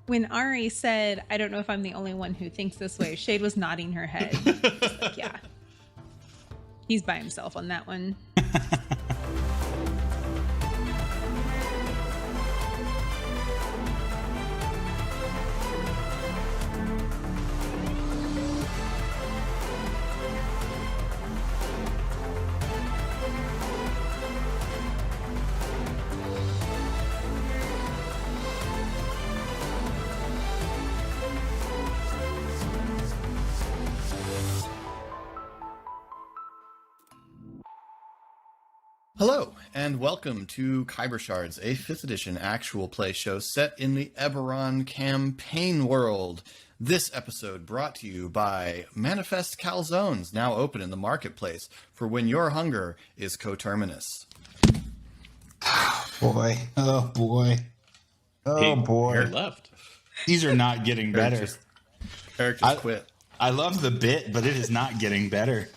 When Ari said, I don't know if I'm the only one who thinks this way, Shade was nodding her head. Just like, yeah. He's by himself on that one. Hello, and welcome to Khyber Shards, a 5th edition actual play show set in the Eberron campaign world. This episode brought to you by Manifest Calzones, now open in the marketplace for when your hunger is coterminous. Boy, oh boy, oh boy. Eric left. These are not getting better. Eric just quit. I love the bit, but it is not getting better.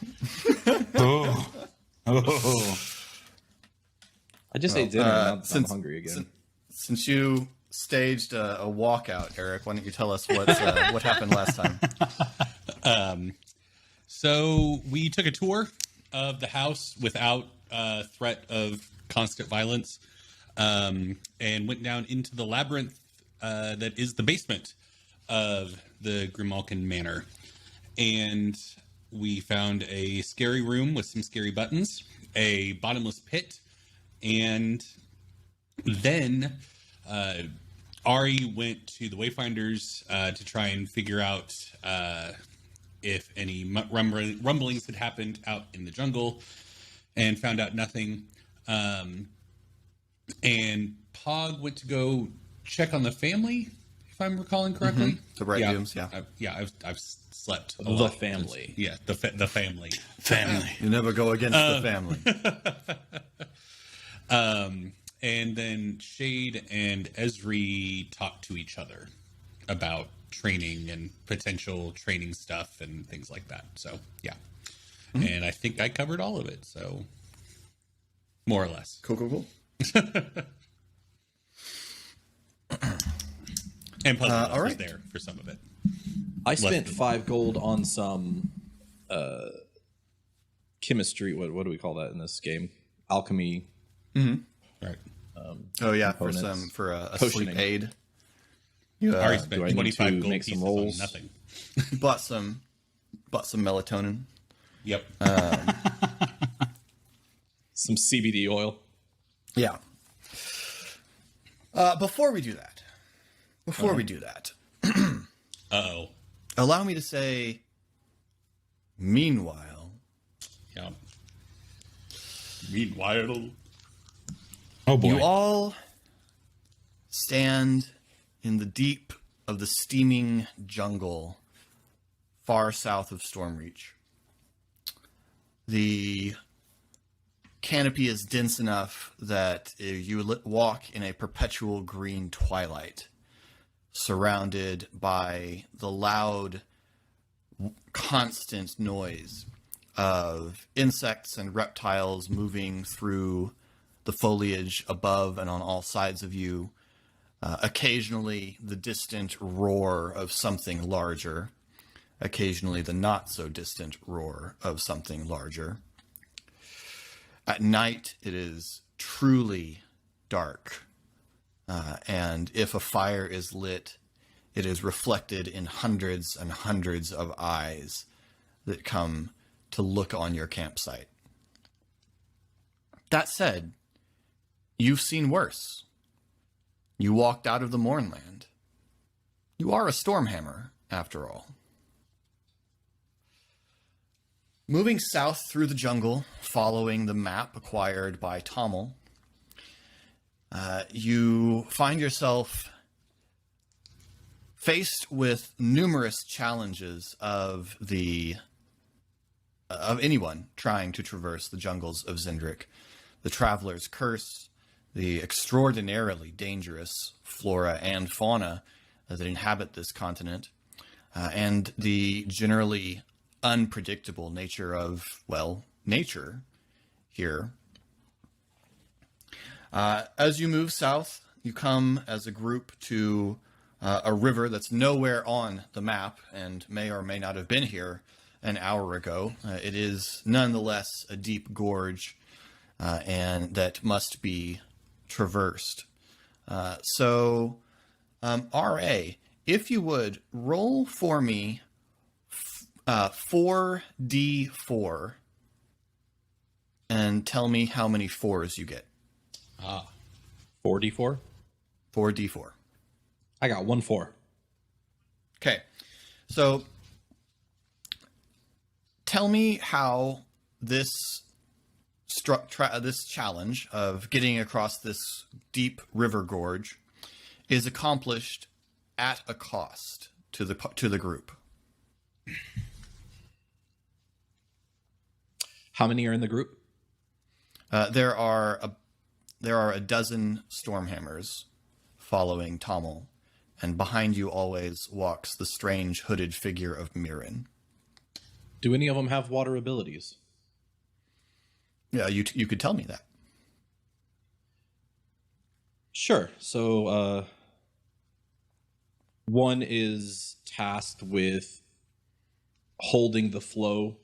Oh. I just ate dinner and I'm hungry again. Since you staged a walkout, Eric, why don't you tell us what happened last time? So we took a tour of the house without threat of constant violence, and went down into the labyrinth that is the basement of the Grimalkin Manor. And we found a scary room with some scary buttons, a bottomless pit, and then Ari went to the Wayfinders to try and figure out if any rumblings had happened out in the jungle, and found out nothing. And Pog went to go check on the family, if I'm recalling correctly. Mm-hmm. The Bright Dooms, yeah. I've slept a the lot. Family. Yeah, the family. Family. You never go against the family. And then Shade and Esri talked to each other about training and potential training stuff and things like that. So, yeah. Mm-hmm. And I think I covered all of it, so more or less. Cool. And Puzzle all was right. there for some of it. I spent 5 gold on some chemistry. What do we call that in this game? Alchemy. Mm-hmm. Right. For a sleep Potioning. aid. You You already spent do I need 25 to gold make some pieces rolls? on nothing. bought some melatonin. Yep. Some CBD oil. Yeah. Before we do that, Uh-oh. allow me to say, meanwhile, Yeah. Meanwhile. Oh boy. you all stand in the deep of the steaming jungle far south of Stormreach. The canopy is dense enough that you walk in a perpetual green twilight, surrounded by the loud, constant noise of insects and reptiles moving through the foliage above and on all sides of you. Occasionally, the distant roar of something larger. Occasionally, the not-so-distant roar of something larger. At night, it is truly dark. And if a fire is lit, it is reflected in hundreds and hundreds of eyes that come to look on your campsite. That said, you've seen worse. You walked out of the Mournland. You are a Stormhammer, after all. Moving south through the jungle, following the map acquired by Tommel, you find yourself faced with numerous challenges of anyone trying to traverse the jungles of Zendrick. The Traveler's Curse, the extraordinarily dangerous flora and fauna that inhabit this continent, and the generally unpredictable nature of, well, nature here. As you move south, you come as a group to a river that's nowhere on the map and may or may not have been here an hour ago. It is nonetheless a deep gorge, and that must be traversed. So, RA, if you would, roll for me 4d4 and tell me how many 4s you get. 4d4? 4d4. I got 1 4. Okay. So tell me how this this challenge of getting across this deep river gorge is accomplished at a cost to the group. How many are in the group? There are a dozen Stormhammers following Tommel, and behind you always walks the strange hooded figure of Mirren. Do any of them have water abilities? Yeah, you could tell me that. Sure. So, one is tasked with holding the flow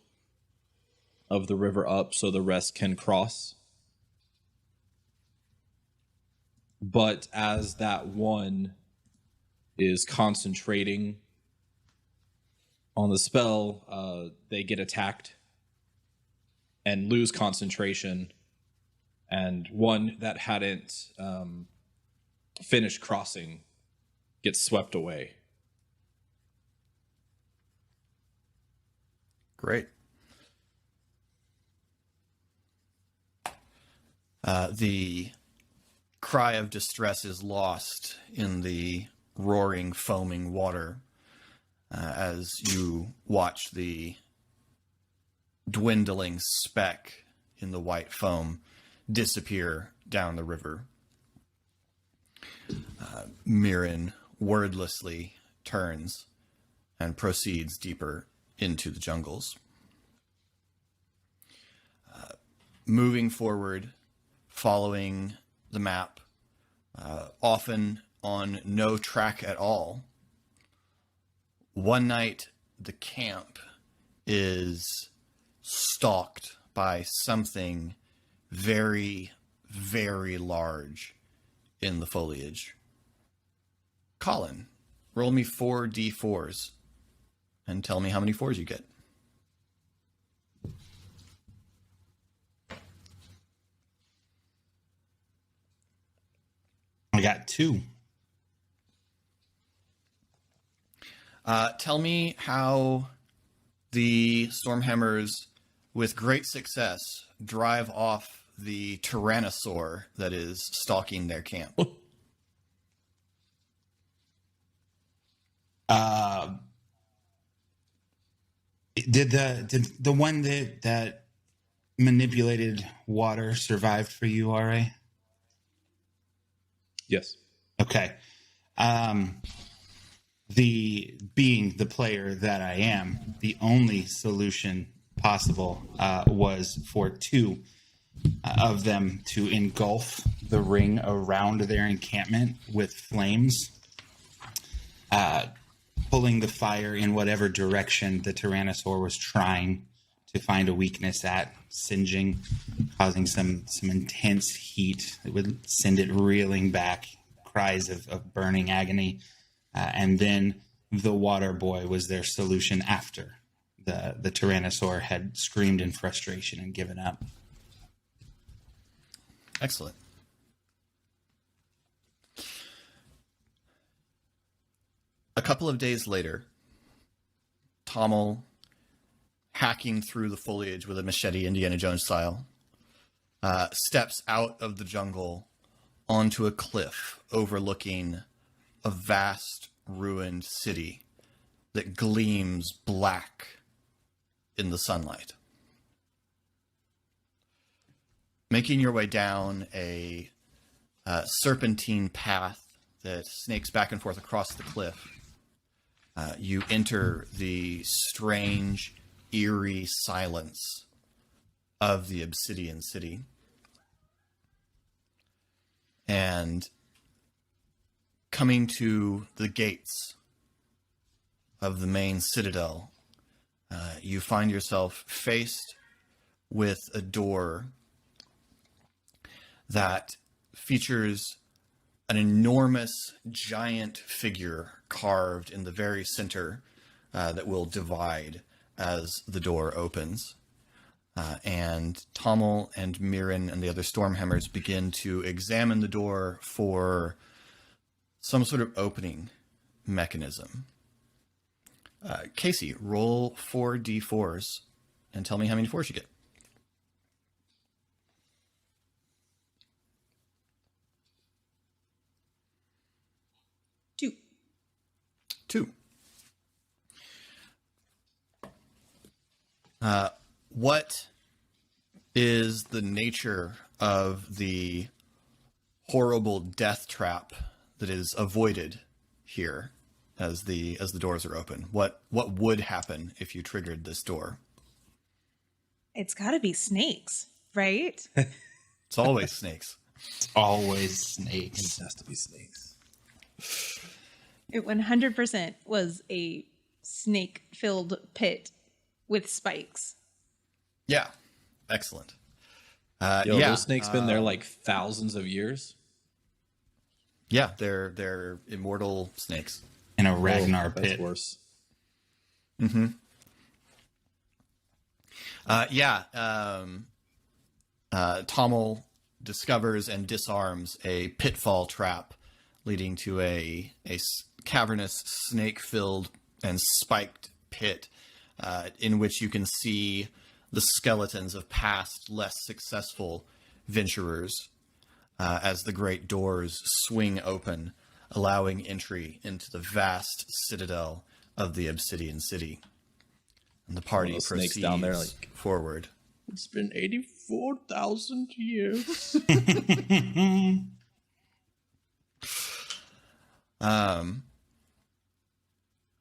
of the river up so the rest can cross. But as that one is concentrating on the spell, they get attacked and lose concentration. And one that hadn't finished crossing gets swept away. Great. The cry of distress is lost in the roaring, foaming water as you watch the dwindling speck in the white foam disappear down the river. Mirren wordlessly turns and proceeds deeper into the jungles. Moving forward, following the map, often on no track at all. One night, the camp is stalked by something very, very large in the foliage. Colin, roll me 4d4s and tell me how many 4s you get. I got 2. Tell me how the Stormhammers, with great success, drive off the Tyrannosaur that is stalking their camp. Did the one that manipulated water survive for you, RA? Yes. Okay. Being the player that I am, the only solution possible was for 2 of them to engulf the ring around their encampment with flames, pulling the fire in whatever direction the Tyrannosaur was trying to find a weakness at, singeing, causing some intense heat that would send it reeling back, cries of burning agony. And then the water boy was their solution after the Tyrannosaur had screamed in frustration and given up. Excellent. A couple of days later, Tommel, hacking through the foliage with a machete, Indiana Jones style, steps out of the jungle onto a cliff overlooking a vast ruined city that gleams black in the sunlight. Making your way down a serpentine path that snakes back and forth across the cliff, you enter the strange, eerie silence of the Obsidian City. And coming to the gates of the main citadel, you find yourself faced with a door that features an enormous giant figure carved in the very center that will divide as the door opens. And Tommel and Mirren and the other Stormhammers begin to examine the door for some sort of opening mechanism. Casey, roll 4d4s and tell me how many 4s you get. Two. What is the nature of the horrible death trap that is avoided here as the doors are open? What would happen if you triggered this door? It's got to be snakes, right? It's always snakes. It's always snakes. It has to be snakes. It 100% was a snake-filled pit with spikes. Yeah. Excellent. Those snakes been there like thousands of years. Yeah, they're immortal snakes. In a Ragnar That's pit. worse. Mm-hmm. Tommel discovers and disarms a pitfall trap leading to a cavernous, snake-filled and spiked pit in which you can see the skeletons of past, less successful venturers as the great doors swing open, allowing entry into the vast citadel of the Obsidian City. And the party Those proceeds snakes down there, like, forward. it's been 84,000 years.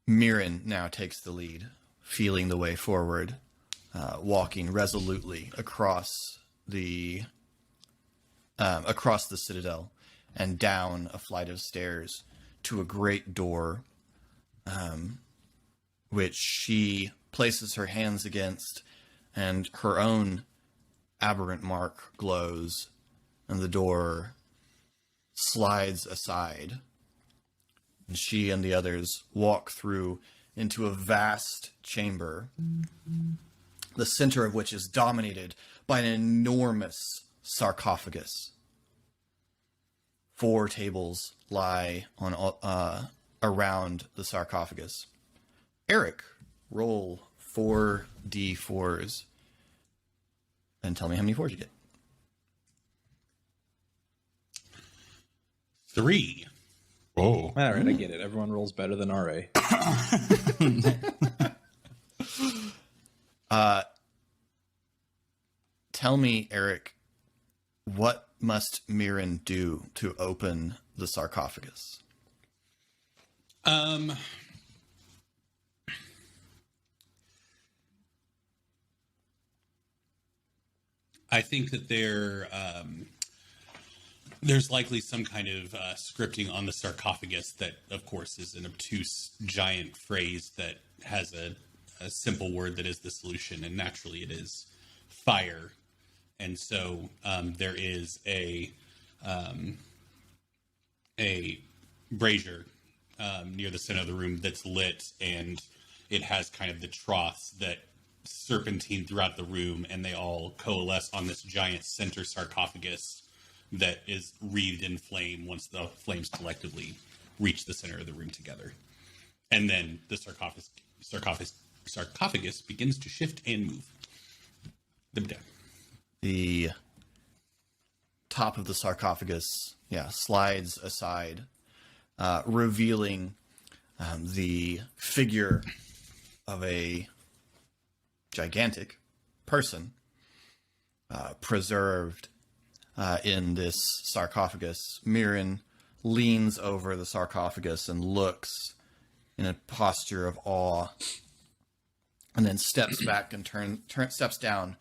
Mirren now takes the lead, feeling the way forward, walking resolutely across the citadel and down a flight of stairs to a great door, which she places her hands against, and her own aberrant mark glows, and the door slides aside. And she and the others walk through into a vast chamber, the center of which is dominated by an enormous sarcophagus. 4 tables lie on around the sarcophagus. Eric, roll 4d4s and tell me how many 4s you get. 3. Whoa. All right, I get it. Everyone rolls better than RA. Tell me, Eric, what must Mirren do to open the sarcophagus? I think that there's likely some kind of scripting on the sarcophagus that, of course, is an obtuse giant phrase that has a simple word that is the solution, and naturally it is fire. And so there is a brazier near the center of the room that's lit, and it has kind of the troughs that serpentine throughout the room, and they all coalesce on this giant center sarcophagus that is wreathed in flame once the flames collectively reach the center of the room together. And then the sarcophagus begins to shift and move. The top of the sarcophagus, slides aside, revealing the figure of a gigantic person preserved in this sarcophagus. Mirren leans over the sarcophagus and looks in a posture of awe, and then steps back and steps down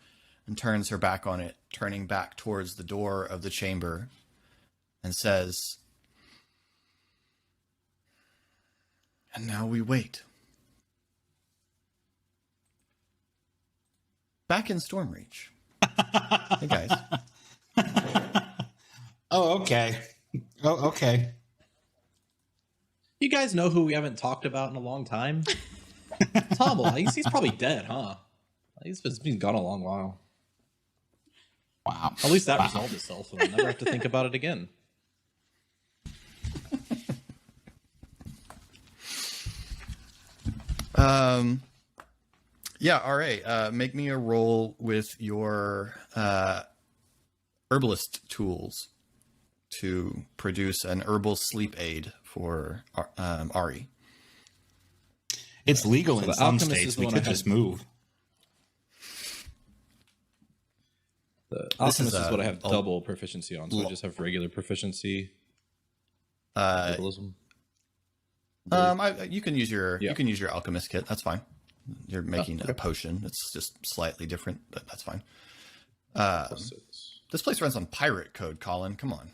and turns her back on it, turning back towards the door of the chamber, and says, And now we wait. Back in Stormreach. Hey, guys. Oh, okay. Oh, okay. You guys know who we haven't talked about in a long time? Tommel. He's probably dead, huh? He's been gone a long while. Wow. At least that resolved itself, and I'll never have to think about it again. Yeah, RA, make me a roll with your herbalist tools to produce an herbal sleep aid for Ari. It's legal in the some alchemist states. is the We one could I had. just move. The alchemist is is what I have a- double proficiency on, so I just have regular proficiency. Uh, Herbalism. you can use your Yeah. alchemist kit. That's fine. You're making a potion. It's just slightly different, but that's fine. +6. This place runs on pirate code, Colin. Come on.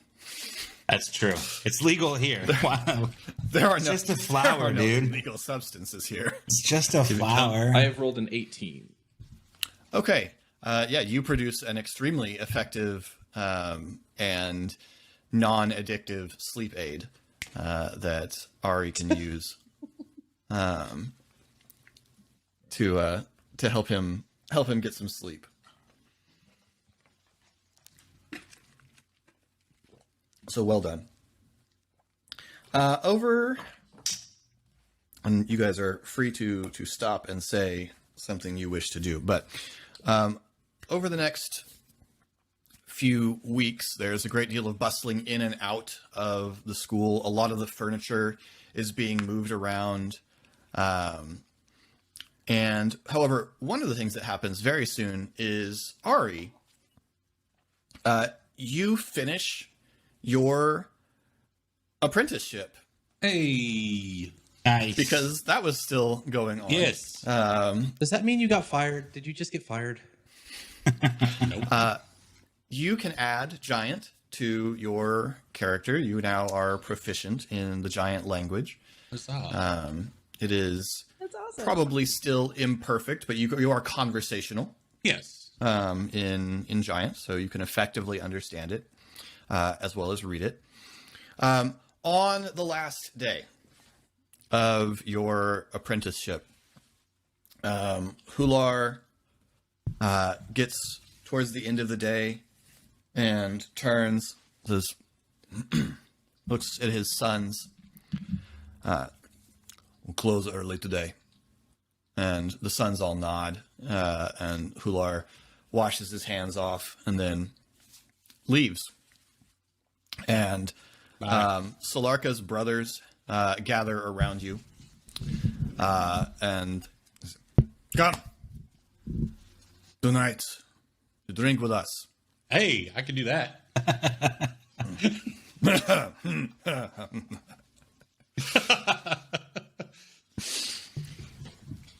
That's true. It's legal here. Wow. There are It's no just a flower, there are no dude. illegal substances here. It's just a flower. I have rolled an 18. Okay. Yeah, you produce an extremely effective and non-addictive sleep aid that Ari can use to help him get some sleep. So well done. And you guys are free to stop and say something you wish to do, but over the next few weeks, there's a great deal of bustling in and out of the school. A lot of the furniture is being moved around. And however, one of the things that happens very soon is Ari, you finish your apprenticeship Hey. Nice. because that was still going on. Yes. Does that mean you got fired? Did you just get fired? You can add giant to your character. You now are proficient in the giant language. Huzzah. It is That's awesome. probably still imperfect, but you are conversational Yes. in giant, so you can effectively understand it as well as read it. On the last day of your apprenticeship, Hular gets towards the end of the day and turns, says, looks at his sons. We'll close early today. And the sons all nod, and Hular washes his hands off and then leaves. And Solarka's brothers gather around you and come tonight to drink with us. Hey, I can do that.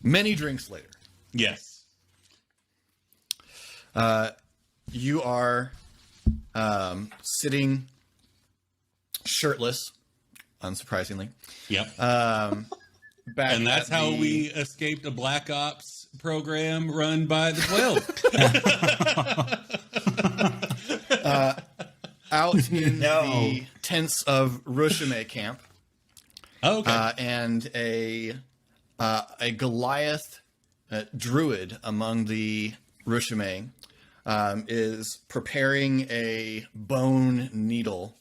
Many drinks later, Yes. you are sitting shirtless, unsurprisingly. Yep. Back And that's at how the- we escaped a Black Ops program run by the 12. out in No. the tents of Rushime camp, Oh, okay. and a Goliath druid among the Rushime is preparing a bone needle,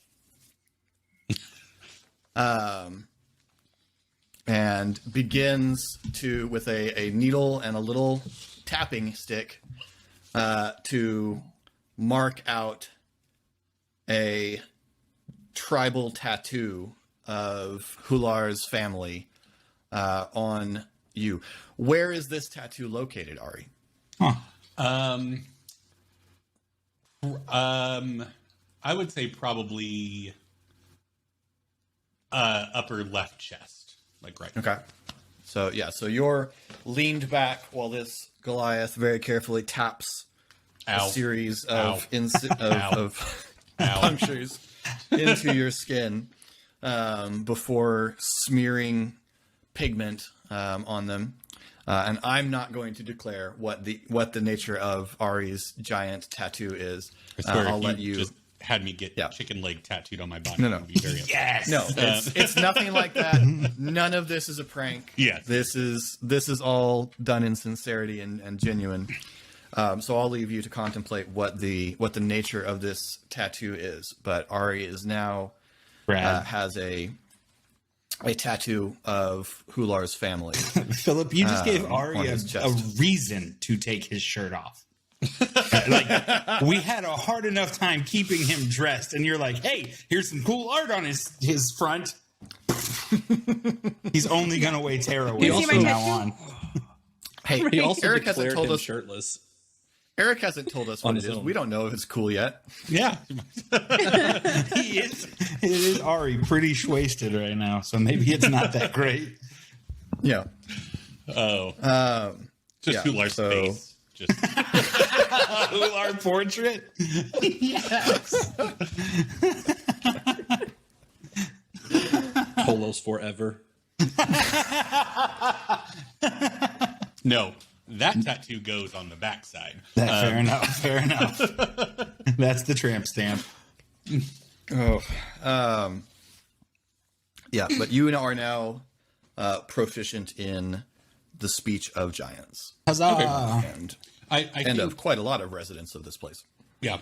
and begins to with a needle and a little tapping stick to mark out a tribal tattoo of Hular's family on you. Where is this tattoo located, Ari? I would say probably upper left chest, like right. Okay. So yeah, so you're leaned back while this Goliath very carefully taps Ow. a series Ow. of Ow. of Ow. punctures into your skin before smearing pigment on them. And I'm not going to declare what the nature of Ari's giant tattoo is. I swear, I'll if let you just had me get chicken leg tattooed on my body. No. I'd be very upset. Yes. No, it's nothing like that. None of this is a prank. Yes. This is all done in sincerity and genuine. So I'll leave you to contemplate what the nature of this tattoo is. But Ari is now has a tattoo of Hular's family. Philip, you just gave Ari on a his chest. reason to take his shirt off. Like, we had a hard enough time keeping him dressed, and you're like, hey, here's some cool art on his front. He's only going to weigh tearaway You see my from now tattoo? on. Hey, He also Eric hasn't declared told him us. shirtless. Eric hasn't told us On what it his is. own. We don't know if it's cool yet. Yeah. It is Ari pretty wasted right now, so maybe it's not that great. Yeah. Oh. Just yeah, Hular's so- face. Just Hular portrait? Yes. Polos forever. no. That tattoo goes on the backside. Fair enough. That's the tramp stamp. Oh. Yeah, but you are now proficient in the speech of giants Huzzah! and I think, of quite a lot of residents of this place. yeah.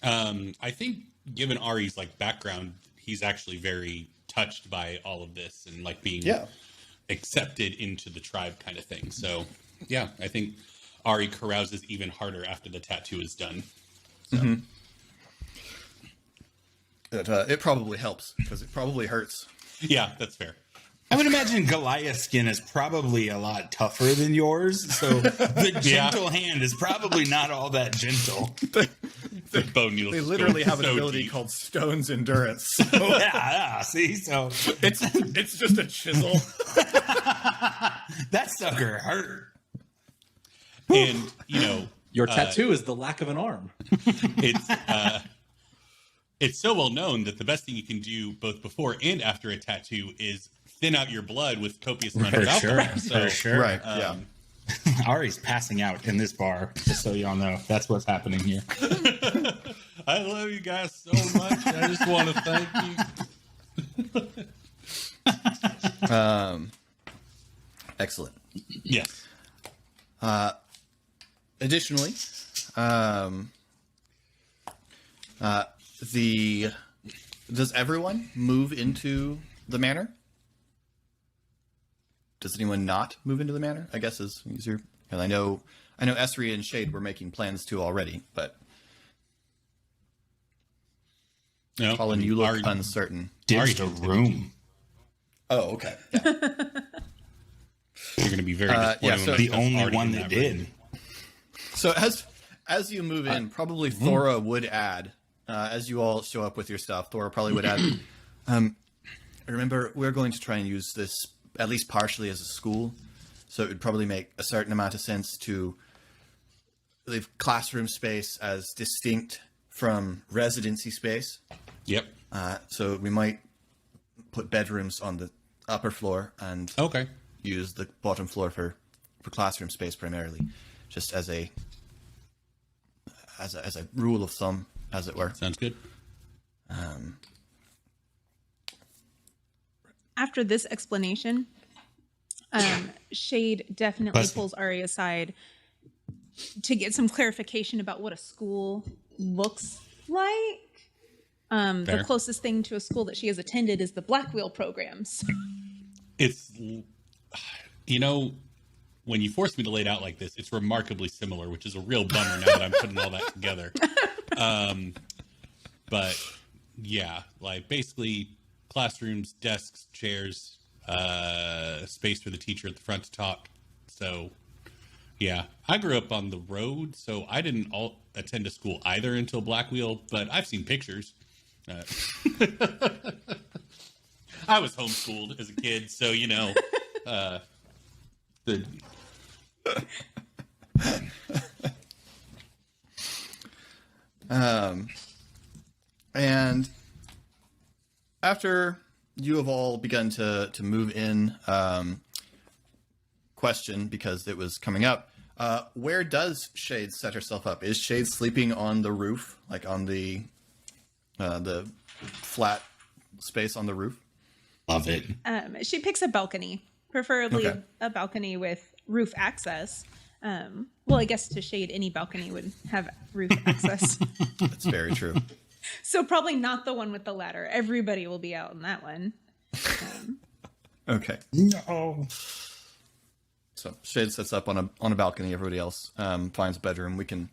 I think given Ari's like background, he's actually very touched by all of this and like being accepted into the tribe kind of thing. So yeah, I think Ari carouses even harder after the tattoo is done. So. It probably helps because it probably hurts. Yeah, that's fair. I would imagine Goliath's skin is probably a lot tougher than yours, so the gentle hand is probably not all that gentle. The bone needles They go literally have an so ability deep. called Stone's Endurance. See, so It's just a chisel. that sucker hurt. And you know, Your tattoo is the lack of an arm. it's so well known that the best thing you can do both before and after a tattoo is thin out your blood with copious amounts of alcohol. So, Right. Yeah. Ari's passing out in this bar, just so y'all know. That's what's happening here. I love you guys so much. I just want to thank you. Excellent. Yes. Additionally, does everyone move into the manor? Does anyone not move into the manor? I guess is easier. And I know Esri and Shade were making plans to already, but No, Colin, you look uncertain. Ditched a room. Oh, okay. Yeah. You're going to be very disappointed. yeah, when so my The stuff's only already one in that room. did. So as you move in, probably Thora would add, as you all show up with your stuff, Thora probably would add, remember, we're going to try and use this at least partially as a school, so it would probably make a certain amount of sense to leave classroom space as distinct from residency space. Yep. So we might put bedrooms on the upper floor and Okay. use the bottom floor for classroom space primarily, just as a rule of thumb, as it were. Sounds good. After this explanation, Shade definitely Busted. pulls Ari aside to get some clarification about what a school looks like. The Fair. closest thing to a school that she has attended is the Black Wheel programs. It's, you know, when you force me to lay it out like this, it's remarkably similar, which is a real bummer now that I'm putting all that together. But yeah, like basically classrooms, desks, chairs, space for the teacher at the front to talk. So yeah, I grew up on the road, so I didn't attend a school either until Black Wheel, but I've seen pictures. I was homeschooled as a kid, so you know, the And after you have all begun to move in. Question, because it was coming up. Where does Shade set herself up? Is Shade sleeping on the roof, like on the flat space on the roof? Love it. She picks a balcony, preferably Okay. a balcony with roof access. Well, I guess to Shade, any balcony would have roof access. That's very true. So probably not the one with the ladder. Everybody will be out in that one. Okay. No. So Shade sets up on a balcony. Everybody else finds a bedroom. We can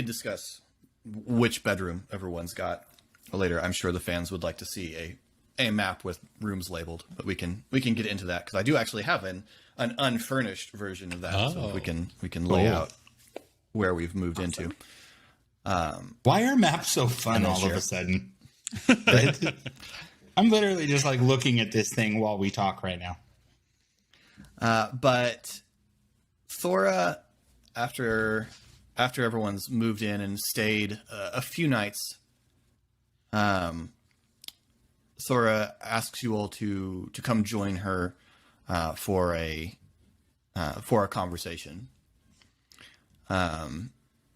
discuss which bedroom everyone's got later. I'm sure the fans would like to see a map with rooms labeled, but we can get into that because I do actually have an unfurnished version of that. So we can lay out where we've moved into. Why are maps so fun all of a sudden? I'm literally just like looking at this thing while we talk right now. But Thora, after everyone's moved in and stayed a few nights, Thora asks you all to come join her for a conversation.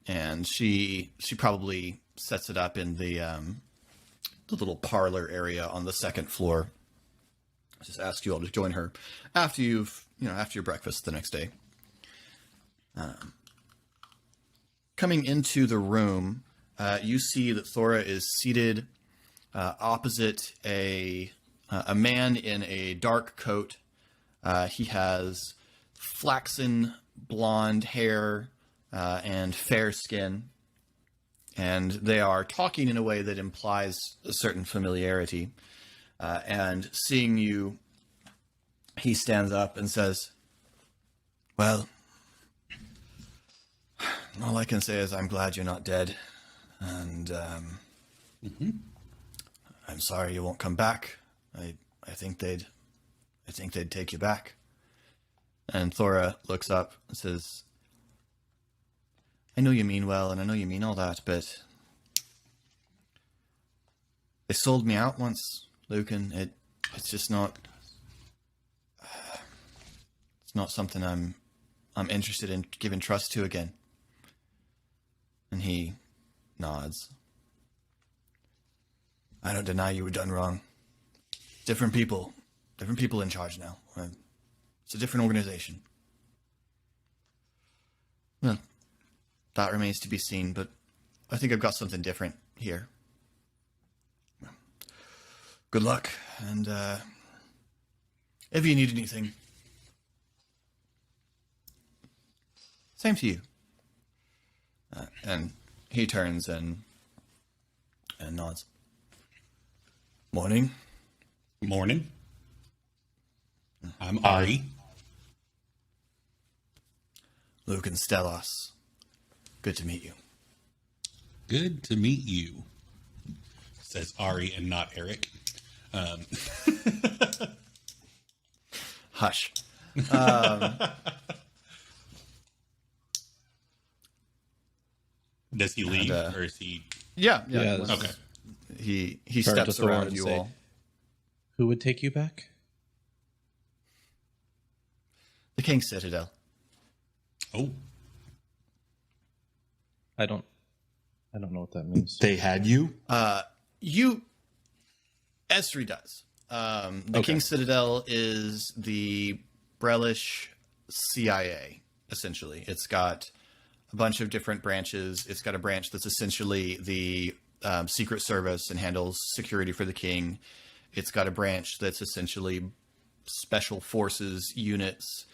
And she probably sets it up in the little parlor area on the second floor. Just ask you all to join her after your breakfast the next day. Coming into the room, you see that Thora is seated opposite a man in a dark coat. He has flaxen blonde hair and fair skin, and they are talking in a way that implies a certain familiarity. And seeing you, he stands up and says, "Well, all I can say is I'm glad you're not dead, and I'm sorry you won't come back. I think they'd take you back." And Thora looks up and says, "I know you mean well, and I know you mean all that, but they sold me out once, Lucan. It's just not. It's not something I'm interested in giving trust to again." And he nods. "I don't deny you were done wrong. Different people in charge now. It's a different organization." Well, that remains to be seen, but I think I've got something different here. Good luck, and if you need anything, same to you. And he turns and nods. Morning. Morning. I'm Ari. Luke and Stellos. Good to meet you. Good to meet you, says Ari and not Eric. Hush. Does he leave, or is he? Yeah. Yeah, Okay. He Turn to steps Thor around and you say, all. "Who would take you back?" The King's Citadel. Oh, I don't know what that means. They had you? Esri does. The Okay. King's Citadel is the Brellish CIA, essentially. It's got a bunch of different branches. It's got a branch that's essentially the Secret Service and handles security for the king. It's got a branch that's essentially special forces units,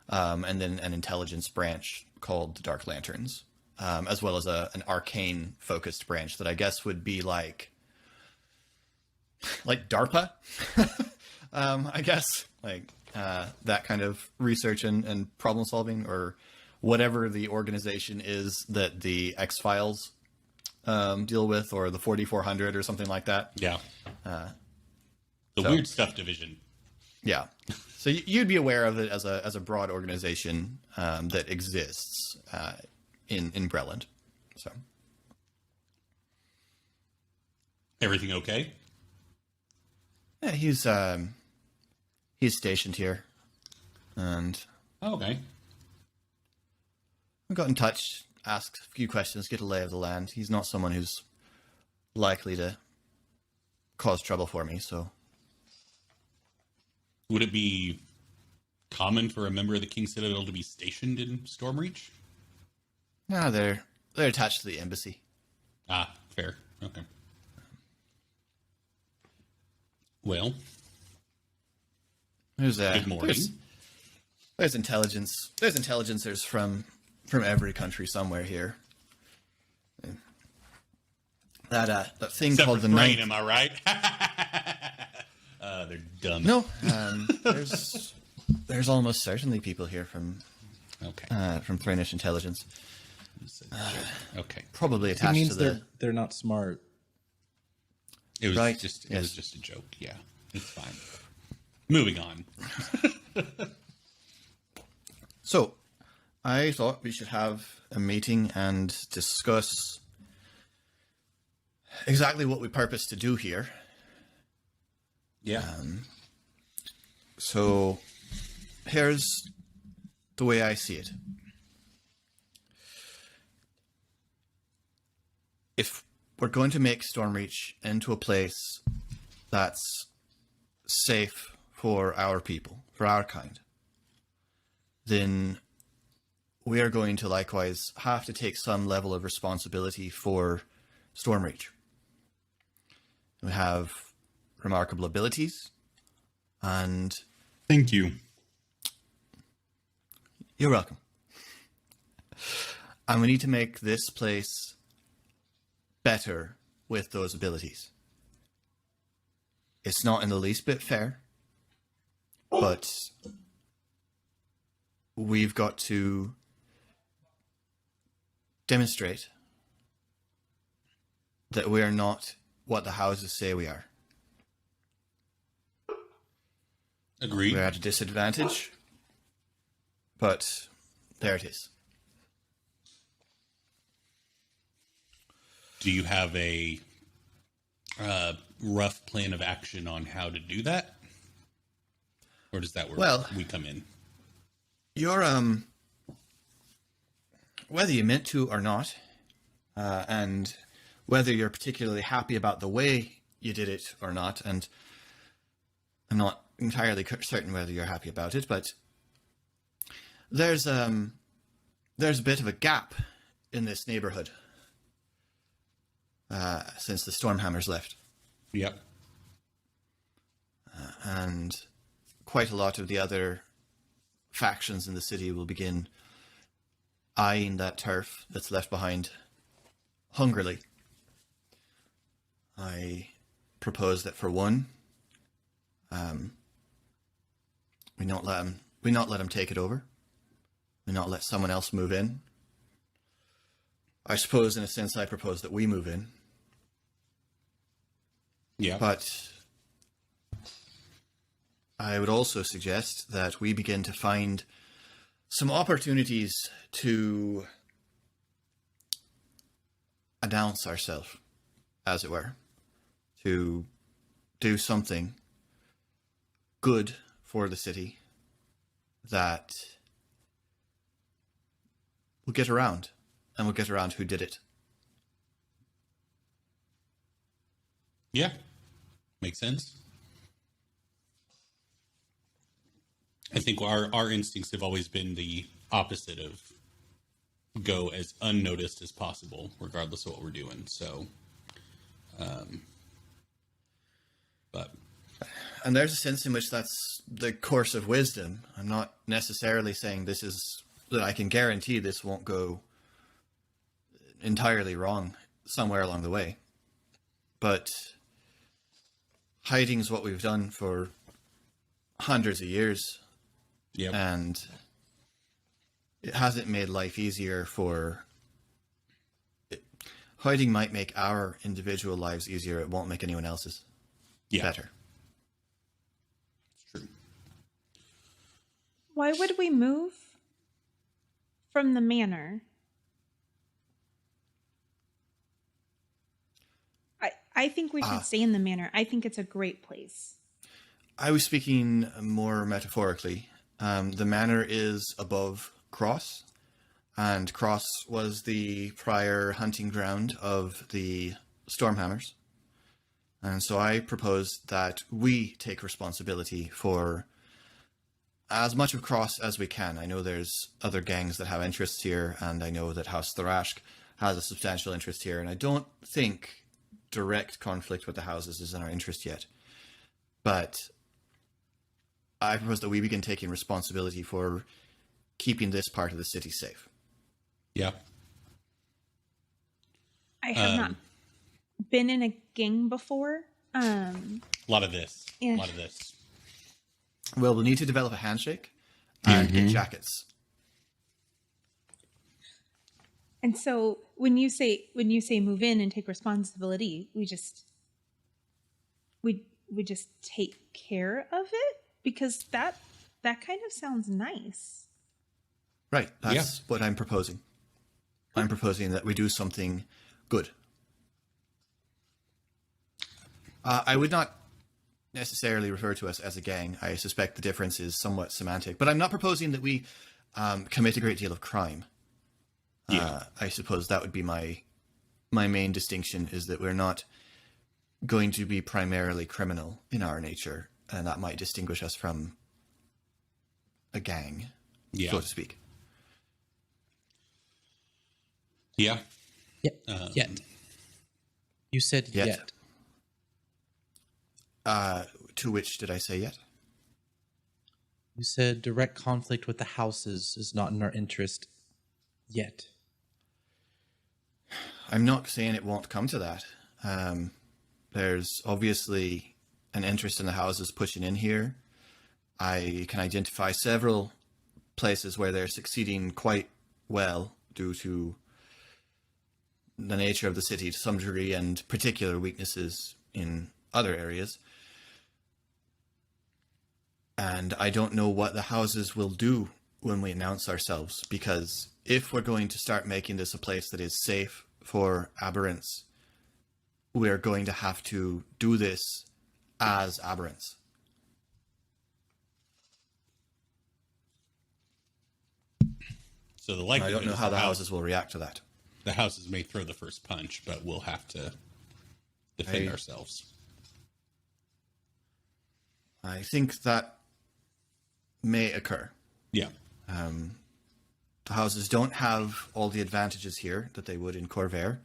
and then an intelligence branch called the Dark Lanterns, as well as an arcane focused branch that I guess would be like DARPA, I guess, that kind of research and problem solving, or whatever the organization is that the X-Files deal with, or the 4400 or something like that. yeah. The so- weird stuff division. Yeah. So you'd be aware of it as a broad organization that exists in Breland. So Everything okay? Yeah, he's stationed here, and Oh, okay. we got in touch, asked a few questions, get a lay of the land. He's not someone who's likely to cause trouble for me, so Would it be common for a member of the King Citadel to be stationed in Stormreach? no, they're attached to the embassy. Ah, fair. Okay. Well, good morning. There's intelligence. There's intelligencers from every country somewhere here. That thing Except called for the Thrain, Ninth. am I right? They're dumb. No, there's almost certainly people here from Okay. Thrainish intelligence, Okay. probably It attached means to the. they're not smart. It was Right, just yes. was just a joke. Yeah, it's fine. Moving on. So, I thought we should have a meeting and discuss exactly what we purpose to do here. Yeah. So, here's the way I see it. If we're going to make Stormreach into a place that's safe for our people, for our kind, then we are going to likewise have to take some level of responsibility for Stormreach. We have remarkable abilities, and Thank you. you're welcome. And we need to make this place better with those abilities. It's not in the least bit fair, but we've got to demonstrate that we are not what the houses say we are. Agreed. We're at a disadvantage, but there it is. Do you have a rough plan of action on how to do that? Or does that where we come in? You're, whether you meant to or not, and whether you're particularly happy about the way you did it or not, and I'm not entirely certain whether you're happy about it, but there's a bit of a gap in this neighborhood since the Stormhammers left. Yep. And quite a lot of the other factions in the city will begin eyeing that turf that's left behind hungrily. I propose that for one, we not let him take it over. We not let someone else move in. I suppose, in a sense, I propose that we move in. Yeah. But I would also suggest that we begin to find some opportunities to announce ourselves, as it were, to do something good for the city that will get around, and will get around who did it. Yeah. Makes sense. I think our instincts have always been the opposite of go as unnoticed as possible, regardless of what we're doing. So, but And there's a sense in which that's the course of wisdom. I'm not necessarily saying that I can guarantee this won't go entirely wrong somewhere along the way. But hiding is what we've done for hundreds of years. yeah, And it hasn't made life easier hiding might make our individual lives easier. It won't make anyone else's better. it's true. Why would we move from the manor? I think we should stay in the manor. I think it's a great place. I was speaking more metaphorically. The manor is above Cross, and Cross was the prior hunting ground of the Stormhammers. And so I propose that we take responsibility for as much of Cross as we can. I know there's other gangs that have interests here, and I know that House Tharashk has a substantial interest here, and I don't think direct conflict with the houses is in our interest yet. But I propose that we begin taking responsibility for keeping this part of the city safe. Yeah. I have not been in a gang before. A lot of this. Yeah. A lot of this. Well, we'll need to develop a handshake and get jackets. And so when you say move in and take responsibility, we just take care of it, because that kind of sounds nice. Right. That's what I'm proposing. I'm proposing that we do something good. I would not necessarily refer to us as a gang. I suspect the difference is somewhat semantic. But I'm not proposing that we commit a great deal of crime. I suppose that would be my main distinction, is that we're not going to be primarily criminal in our nature, and that might distinguish us from a gang, so to speak. Yeah. Yet. You said yet. To which did I say yet? You said direct conflict with the houses is not in our interest yet. I'm not saying it won't come to that. There's obviously an interest in the houses pushing in here. I can identify several places where they're succeeding quite well due to the nature of the city to some degree and particular weaknesses in other areas. And I don't know what the houses will do when we announce ourselves, because if we're going to start making this a place that is safe for aberrants, we're going to have to do this as aberrants. So the I likelihood don't know is how the houses will react to that. the houses may throw the first punch, but we'll have to defend ourselves. I think that may occur. Yeah. The houses don't have all the advantages here that they would in Corvair.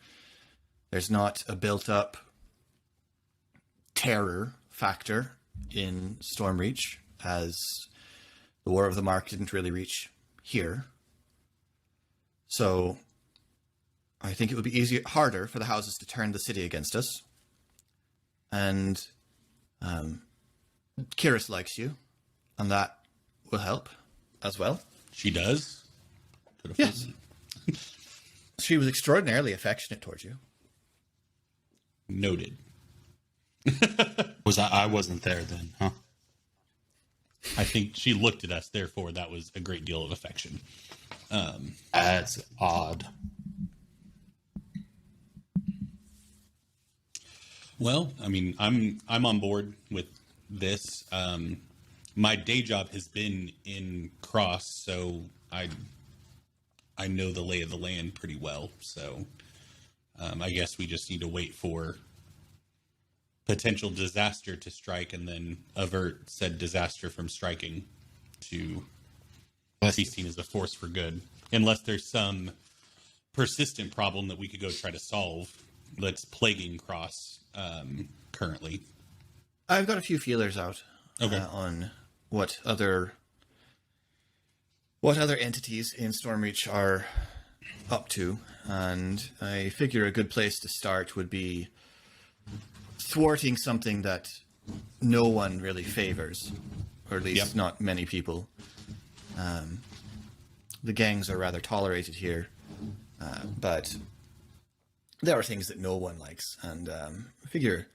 There's not a built-up terror factor in Stormreach, as the War of the Mark didn't really reach here. So I think it would be harder for the houses to turn the city against us. And Kiris likes you, and that will help as well. She does? Yes. She was extraordinarily affectionate towards you. Noted. I wasn't there then, huh? I think she looked at us, therefore that was a great deal of affection. That's odd. Well, I mean, I'm on board with this. My day job has been in Cross, so I know the lay of the land pretty well. So I guess we just need to wait for potential disaster to strike and then avert said disaster from striking to be seen as a force for good. Unless there's some persistent problem that we could go try to solve that's plaguing Cross currently. I've got a few feelers out on what other entities in Stormreach are up to, and I figure a good place to start would be thwarting something that no one really favors, or at least not many people. The gangs are rather tolerated here, but there are things that no one likes, and I figure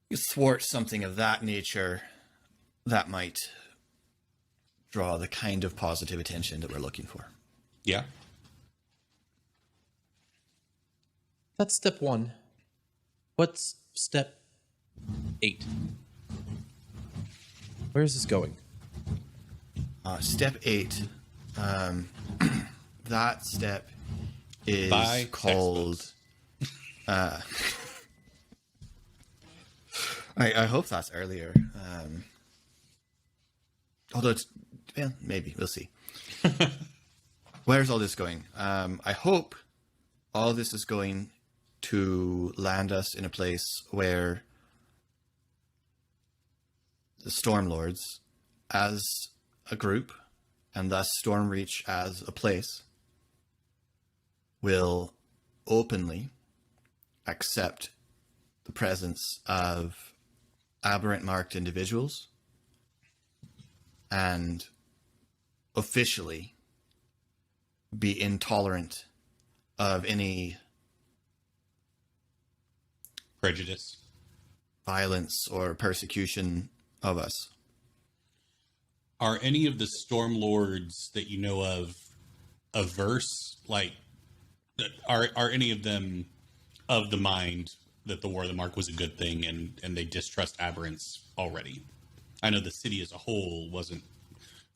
you thwart something of that nature, that might draw the kind of positive attention that we're looking for. Yeah. That's step 1. What's step 8? Where is this going? Step 8. That step is Buy called. I hope that's earlier. Although, well, maybe we'll see. Where's all this going? I hope all this is going to land us in a place where the Stormlords, as a group, and thus Stormreach as a place, will openly accept the presence of aberrant marked individuals and officially be intolerant of any Prejudice. violence or persecution of us. Are any of the Stormlords that you know of averse? Like, are any of them of the mind that the War of the Mark was a good thing and they distrust aberrants already? I know the city as a whole wasn't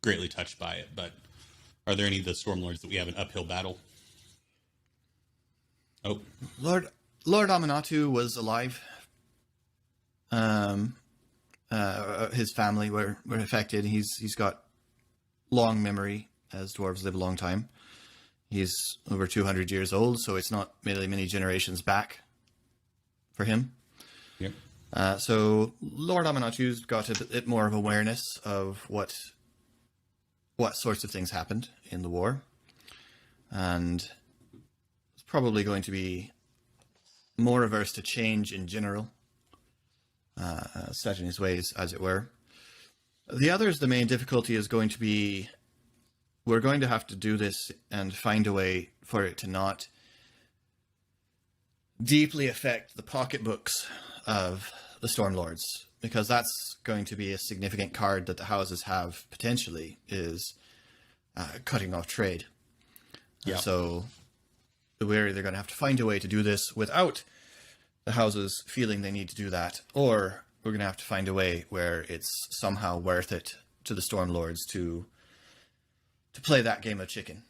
greatly touched by it, but are there any of the Stormlords that we have an uphill battle? Oh, Lord Aminatu was alive. His family were affected. He's got long memory, as dwarves live a long time. He's over 200 years old, so it's not really many generations back for him. yep. So Lord Aminatu's got a bit more of awareness of what sorts of things happened in the war, and is probably going to be more averse to change in general, set in his ways, as it were. The others, the main difficulty is going to be, we're going to have to do this and find a way for it to not deeply affect the pocketbooks of the Stormlords, because that's going to be a significant card that the houses have potentially, is cutting off trade. Yeah. So we're either going to have to find a way to do this without the houses feeling they need to do that, or we're going to have to find a way where it's somehow worth it to the Stormlords to play that game of chicken.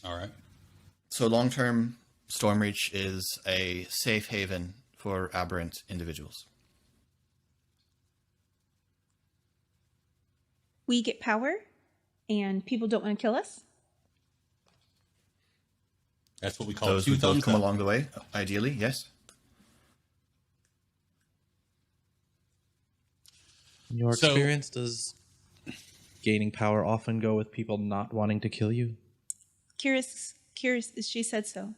All right. So long-term, Stormreach is a safe haven for aberrant individuals. We get power, and people don't want to kill us. That's what we call Those two would both thumbs come up. along the way, ideally, yes. In your So- experience, does gaining power often go with people not wanting to kill you? Curious, she said so.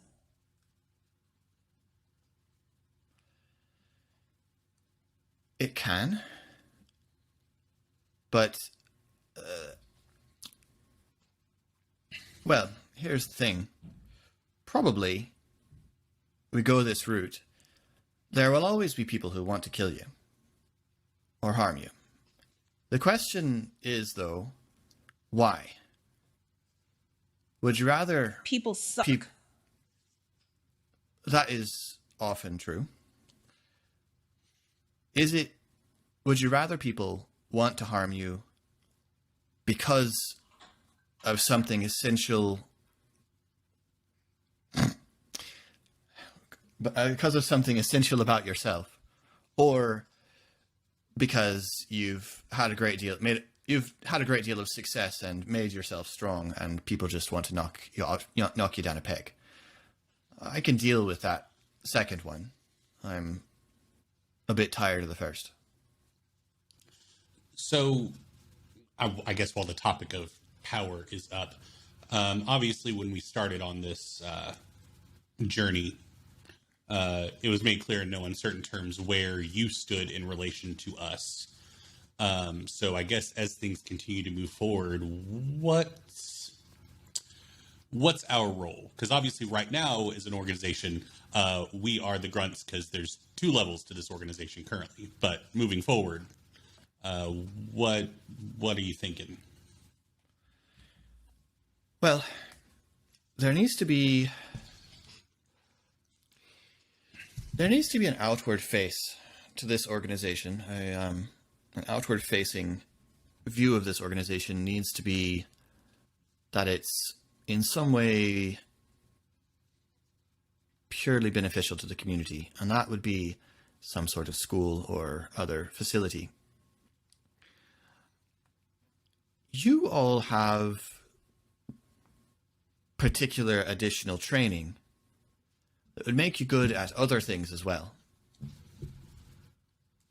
It can. But, well, here's the thing. Probably, we go this route, there will always be people who want to kill you. Or harm you. The question is, though, why? Would you rather... People suck. That is often true. Would you rather people want to harm you because of something essential, because of something essential about yourself, or because you've had a great deal of success and made yourself strong, and people just want to knock you down a peg? I can deal with that second one. I'm a bit tired of the first. So, I guess while the topic of power is up, obviously when we started on this journey, it was made clear in no uncertain terms where you stood in relation to us. So I guess as things continue to move forward, what's our role? Because obviously right now as an organization, we are the grunts because there's 2 levels to this organization currently. But moving forward, what are you thinking? Well, there needs to be... There needs to be an outward face to this organization. An outward-facing view of this organization needs to be that it's in some way purely beneficial to the community, and that would be some sort of school or other facility. You all have particular additional training that would make you good at other things as well.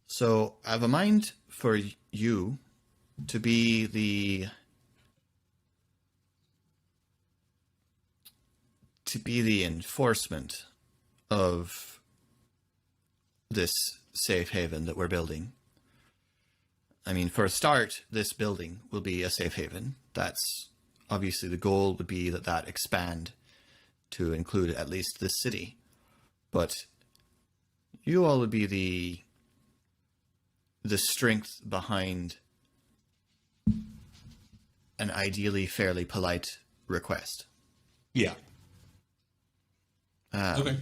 So I have a mind for you to be the enforcement of this safe haven that we're building. I mean, for a start, this building will be a safe haven. That's obviously the goal would be that expand to include at least this city. But you all would be the strength behind an ideally fairly polite request. Yeah. Okay.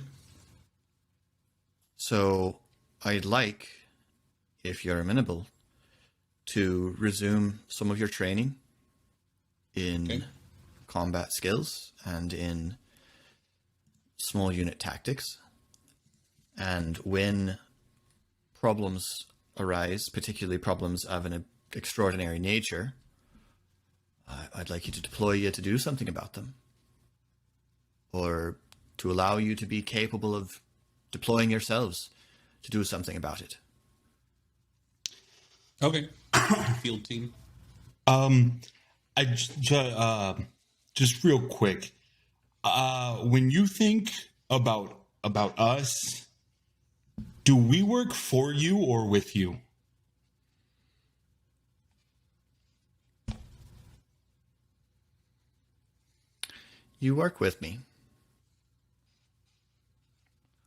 So I'd like, if you're amenable, to resume some of your training in combat skills and in small unit tactics. And when problems arise, particularly problems of an extraordinary nature, I'd like you to deploy you to do something about them. Or to allow you to be capable of deploying yourselves to do something about it. Okay. Field team. Just real quick. When you think about us, do we work for you or with you? You work with me.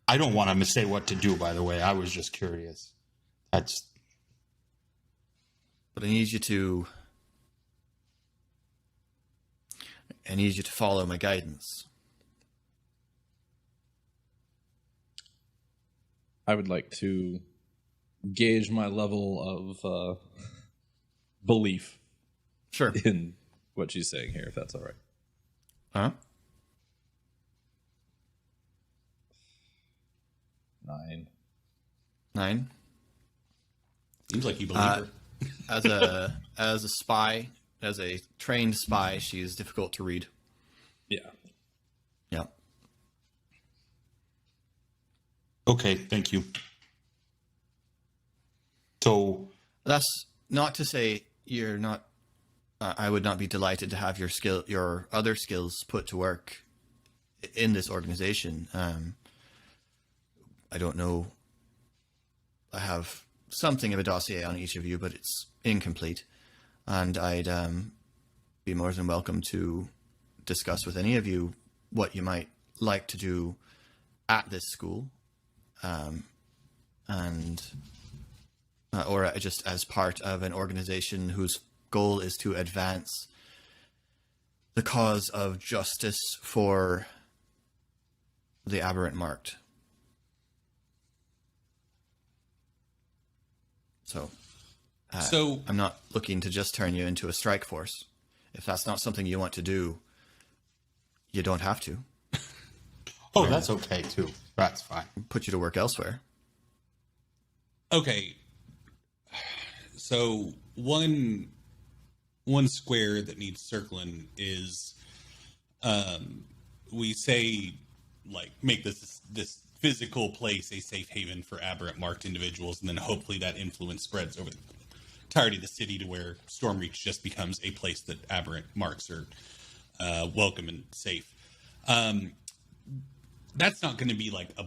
I don't want to say what to do, by the way. I was just curious. But I need you to follow my guidance. I would like to gauge my level of belief Sure. in what she's saying here, if that's all right. Huh? 9. Seems like you believe her. As a spy, as a trained spy, she is difficult to read. Yeah. Yeah. Okay, thank you. So That's not to say you're not. I would not be delighted to have your other skills put to work in this organization. I don't know. I have something of a dossier on each of you, but it's incomplete, and I'd be more than welcome to discuss with any of you what you might like to do at this school, or just as part of an organization whose goal is to advance the cause of justice for the aberrant marked. So I'm not looking to just turn you into a strike force. If that's not something you want to do, you don't have to. Oh, that's okay too. That's fine. Put you to work elsewhere. Okay. So one square that needs circling is we say like make this physical place a safe haven for aberrant marked individuals, and then hopefully that influence spreads over the entirety of the city to where Stormreach just becomes a place that aberrant marks are welcome and safe. That's not going to be like a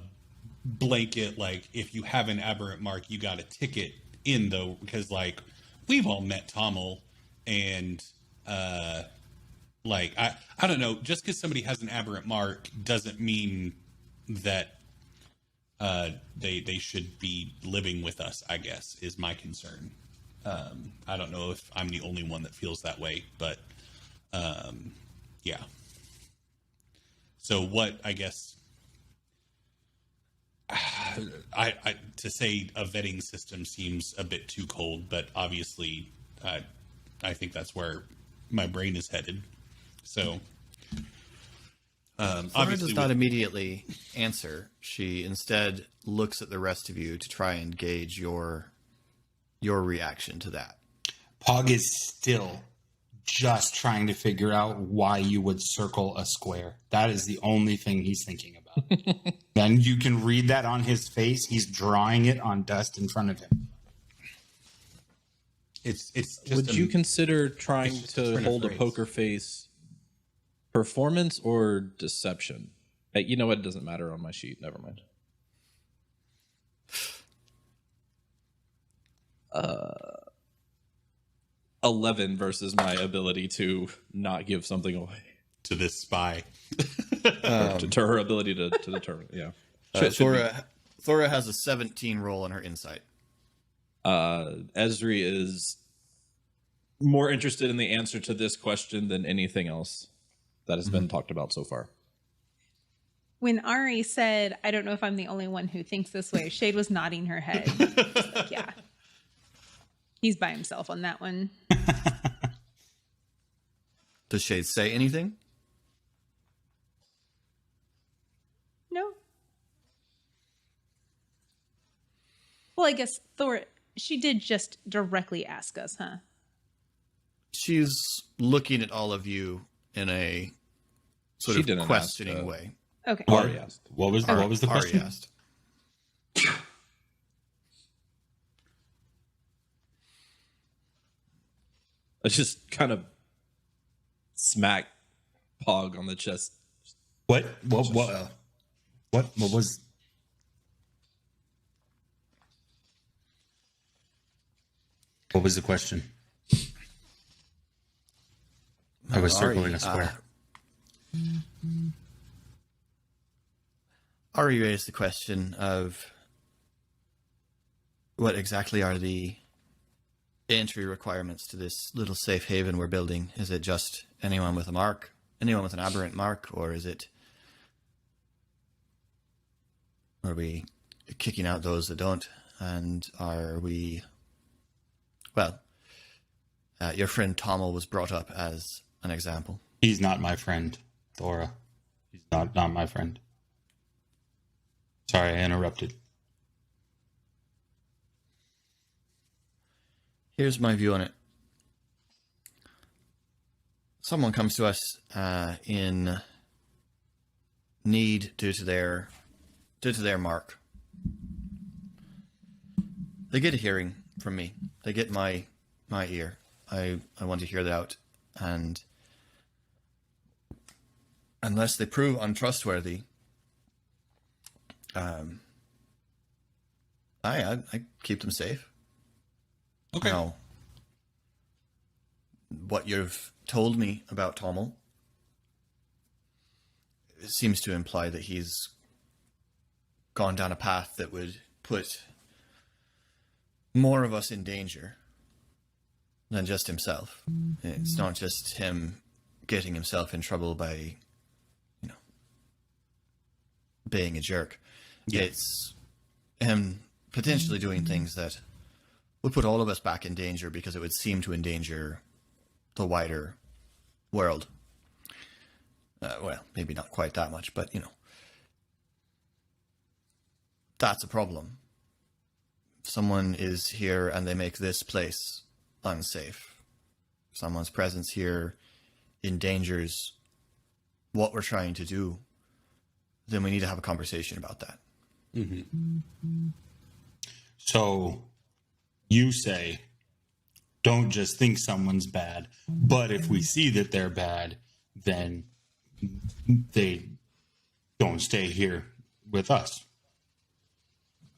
blanket, like if you have an aberrant mark, you got a ticket in, though, because like we've all met Tommel, and like I don't know, just because somebody has an aberrant mark doesn't mean that they should be living with us, I guess, is my concern. I don't know if I'm the only one that feels that way, but yeah. So what, I guess, I to say a vetting system seems a bit too cold, but obviously, I think that's where my brain is headed. So, Flora obviously, does not immediately answer. She instead looks at the rest of you to try and gauge your reaction to that. Pog is still just trying to figure out why you would circle a square. That is the only thing he's thinking about. And you can read that on his face. He's drawing it on dust in front of him. it's just Would you consider trying to hold a poker face performance or deception? You know what? It doesn't matter on my sheet. Never mind. 11 versus my ability to not give something away. to this spy? To her ability to determine. Yeah. Thora has a 17 roll on her insight. Esri is more interested in the answer to this question than anything else that has been talked about so far. When Ari said, I don't know if I'm the only one who thinks this way, Shade was nodding her head. Just like, yeah. He's by himself on that one. Does Shade say anything? No. Well, I guess Thor, she did just directly ask us, huh? She's looking at all of you in a sort She of didn't questioning ask, way. Okay. Ari asked. What was the Ari question? asked. I just kind of smack Pog on the chest. What was? What was the question? I was circling a square. Ari raised the question of what exactly are the entry requirements to this little safe haven we're building. Is it just anyone with a mark, anyone with an aberrant mark, or are we kicking out those that don't? And are we, well, your friend Tommel was brought up as an example. He's not my friend, Thora. He's not my friend. Sorry, I interrupted. Here's my view on it. Someone comes to us in need due to their mark. They get a hearing from me. They get my ear. I want to hear that out. And unless they prove untrustworthy, I keep them safe. Okay. Now, what you've told me about Tommel seems to imply that he's gone down a path that would put more of us in danger than just himself. It's not just him getting himself in trouble by, being a jerk. Yeah. It's him potentially doing things that would put all of us back in danger because it would seem to endanger the wider world. Well, maybe not quite that much, but, that's a problem. If someone is here and they make this place unsafe, if someone's presence here endangers what we're trying to do, then we need to have a conversation about that. Mm-hmm. So you say, don't just think someone's bad, but if we see that they're bad, then they don't stay here with us.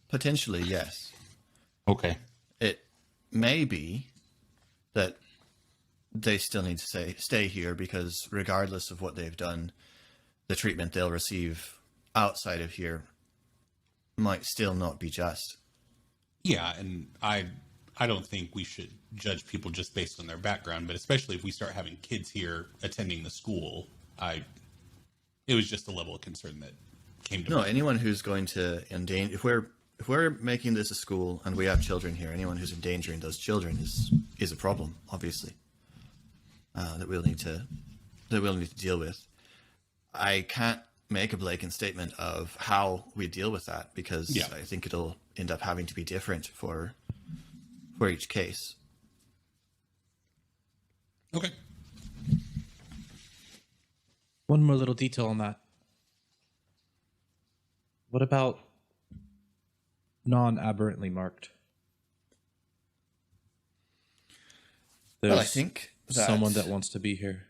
Potentially, yes. Okay. It may be that they still need to stay here because regardless of what they've done, the treatment they'll receive outside of here might still not be just. Yeah, and I don't think we should judge people just based on their background, but especially if we start having kids here attending the school, it was just a level of concern that came to No, mind. anyone who's going to endanger, if we're making this a school and we have children here, anyone who's endangering those children is a problem, obviously. That we'll need to deal with. I can't make a blatant statement of how we deal with that because I think it'll end up having to be different for each case. Okay. One more little detail on that. What about non-aberrantly marked? Well, I think that someone that wants to be here.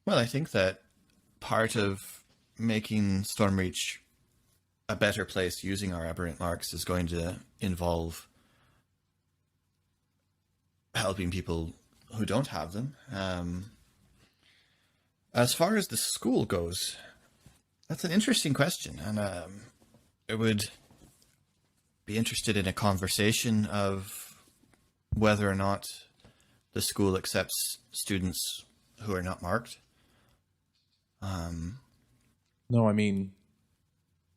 Well, I think that part of making Stormreach a better place using our aberrant marks is going to involve helping people who don't have them. As far as the school goes, that's an interesting question, and I would be interested in a conversation of whether or not the school accepts students who are not marked. No, I mean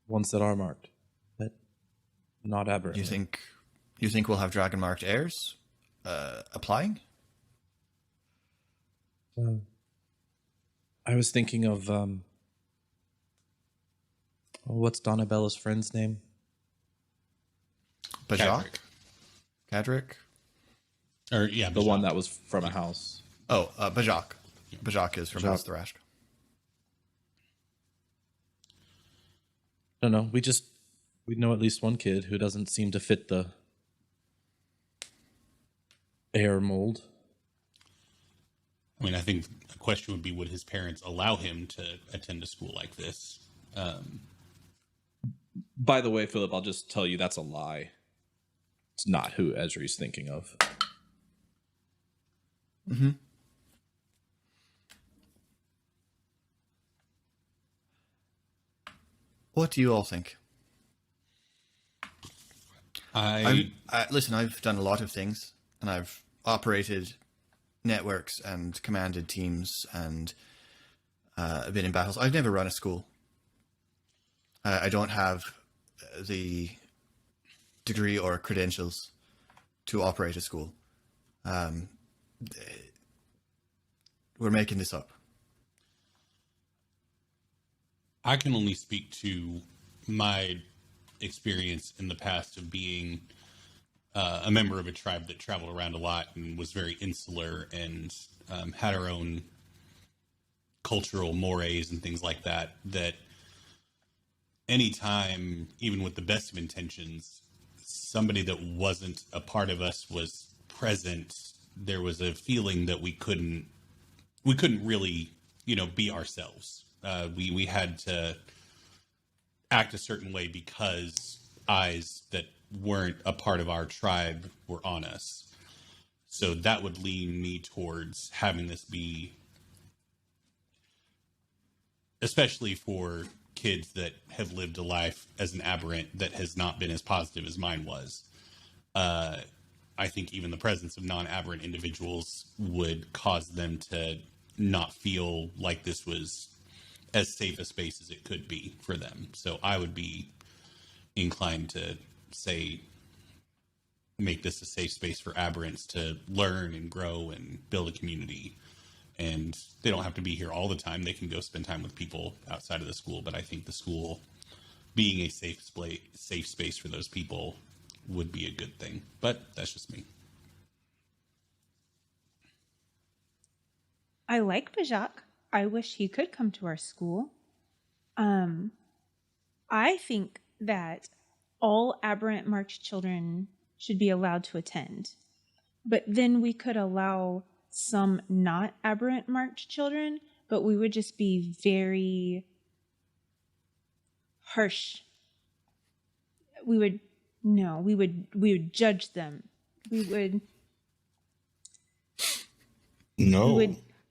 ones that are marked, but not aberrant. You think we'll have dragon marked heirs applying? I was thinking of what's Donnabella's friend's name? Bajak? Cadric? Or yeah, The one that was from a house. Oh, Bajak. Bajak is from Bajak. House Thrash. I don't know. We know at least one kid who doesn't seem to fit the heir mold. I mean, I think the question would be, would his parents allow him to attend a school like this? By the way, Philip, I'll just tell you that's a lie. It's not who Esri's thinking of. Mm-hmm. What do you all think? Listen, I've done a lot of things, and I've operated networks and commanded teams and been in battles. I've never run a school. I don't have the degree or credentials to operate a school. We're making this up. I can only speak to my experience in the past of being a member of a tribe that traveled around a lot and was very insular and had our own cultural mores and things like that. That anytime, even with the best of intentions, somebody that wasn't a part of us was present, there was a feeling that we couldn't really, be ourselves. We had to act a certain way because eyes that weren't a part of our tribe were on us. So that would lean me towards having this be, especially for kids that have lived a life as an aberrant that has not been as positive as mine was. I think even the presence of non-aberrant individuals would cause them to not feel like this was as safe a space as it could be for them. So I would be inclined to say, make this a safe space for aberrants to learn and grow and build a community. And they don't have to be here all the time. They can go spend time with people outside of the school. But I think the school being a safe space for those people would be a good thing. But that's just me. I like Bajak. I wish he could come to our school. I think that all aberrant marked children should be allowed to attend. But then we could allow some not aberrant marked children, but we would just be very harsh. We would judge them. We would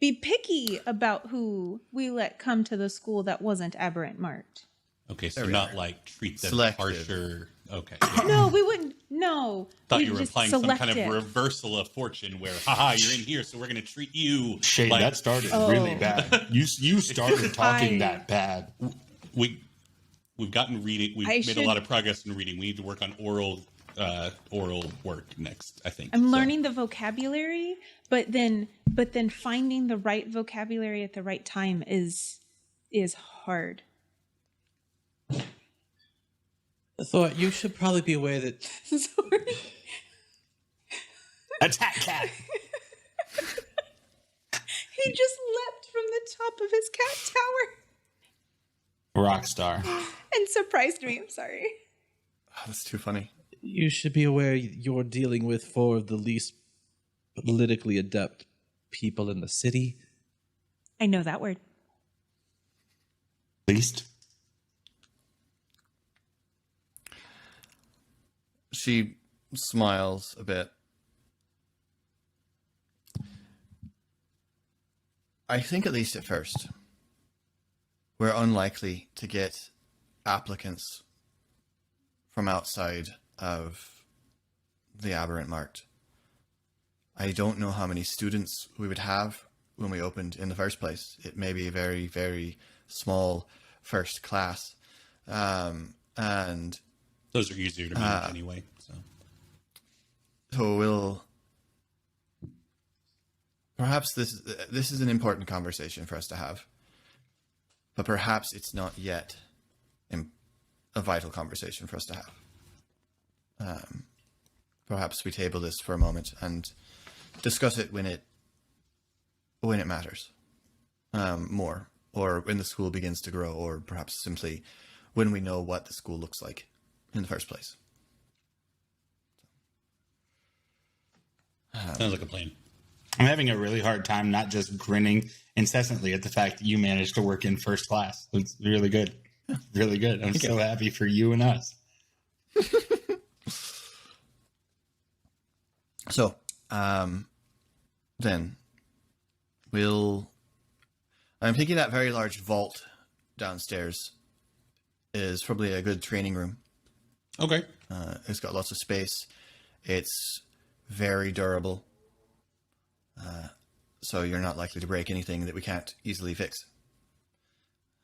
be picky about who we let come to the school that wasn't aberrant marked. Okay, so There we not are. like treat them Selective. harsher Okay. No, we wouldn't. No. Thought We'd you were just implying some select kind of it. reversal of fortune where, haha, you're in here, so we're going to treat you. Shade, like, that started Oh. really bad. You started talking I- that bad. We've gotten reading. We've I made should- a lot of progress in reading. We need to work on oral work next, I think. I'm So, learning the vocabulary, but then finding the right vocabulary at the right time is hard. Thor, you should probably be aware that Sorry. Attack cat. He just leapt from the top of his cat tower Rockstar. and surprised me. I'm sorry. Oh, that's too funny. you should be aware you're dealing with four of the least politically adept people in the city. I know that word. Least. She smiles a bit. I think at least at first, we're unlikely to get applicants from outside of the Aberrant Marked. I don't know how many students we would have when we opened in the first place. It may be a very, very small first class. And those are easier to manage anyway. so we'll... Perhaps this is an important conversation for us to have. But perhaps it's not yet a vital conversation for us to have. Perhaps we table this for a moment and discuss it when it matters more, or when the school begins to grow, or perhaps simply when we know what the school looks like in the first place. Sounds like a plan. I'm having a really hard time not just grinning incessantly at the fact that you managed to work in first class. It's really good. Really good. I'm so happy for you and us. So, then I'm thinking that very large vault downstairs is probably a good training room. Okay. It's got lots of space. It's very durable. So you're not likely to break anything that we can't easily fix.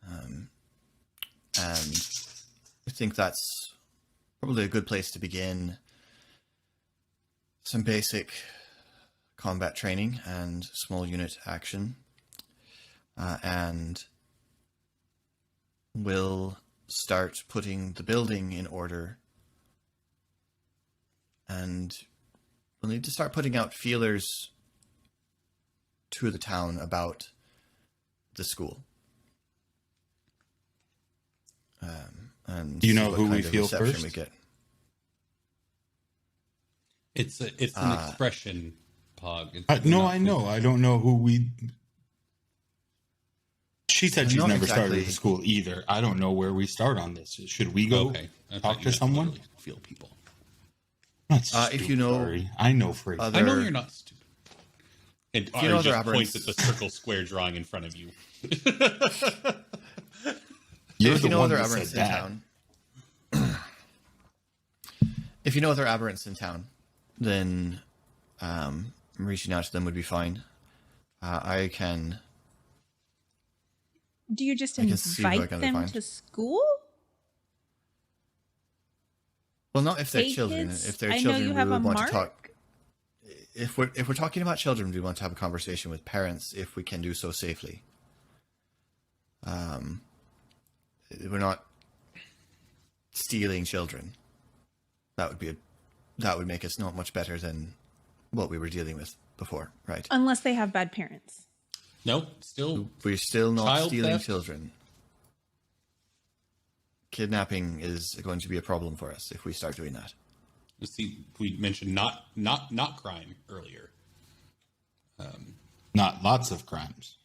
And I think that's probably a good place to begin some basic combat training and small unit action. And we'll start putting the building in order. And we'll need to start putting out feelers to the town about the school. And Do you see know what who kind we of feel reception first? we get. It's an expression, Pog. It's No, not I know. I don't know who we... She said she's Not never started exactly. at the school either. I don't know where we start on this. Should we go Okay. I thought talk you to meant someone? literally feel people. Not If you know sorry. I know phrase. other- I know you're not stupid. And you know Ari other just points at aberrants- the circle square drawing in front of you. You're if the you know one other that aberrants said in that. town, if you know other aberrants in town, then reaching out to them would be fine. I can. Do you just I can see who I invite can them find. to school? Well, not if they're Hey, children. kids, If they're I know children, you we have would a want mark. to talk. If we're talking about children, we want to have a conversation with parents if we can do so safely. We're not stealing children. That would make us not much better than what we were dealing with before, right? Unless they have bad parents. No, still We're still not Child stealing theft? children. Kidnapping is going to be a problem for us if we start doing that. let's see. We mentioned not crime earlier. Not lots of crimes.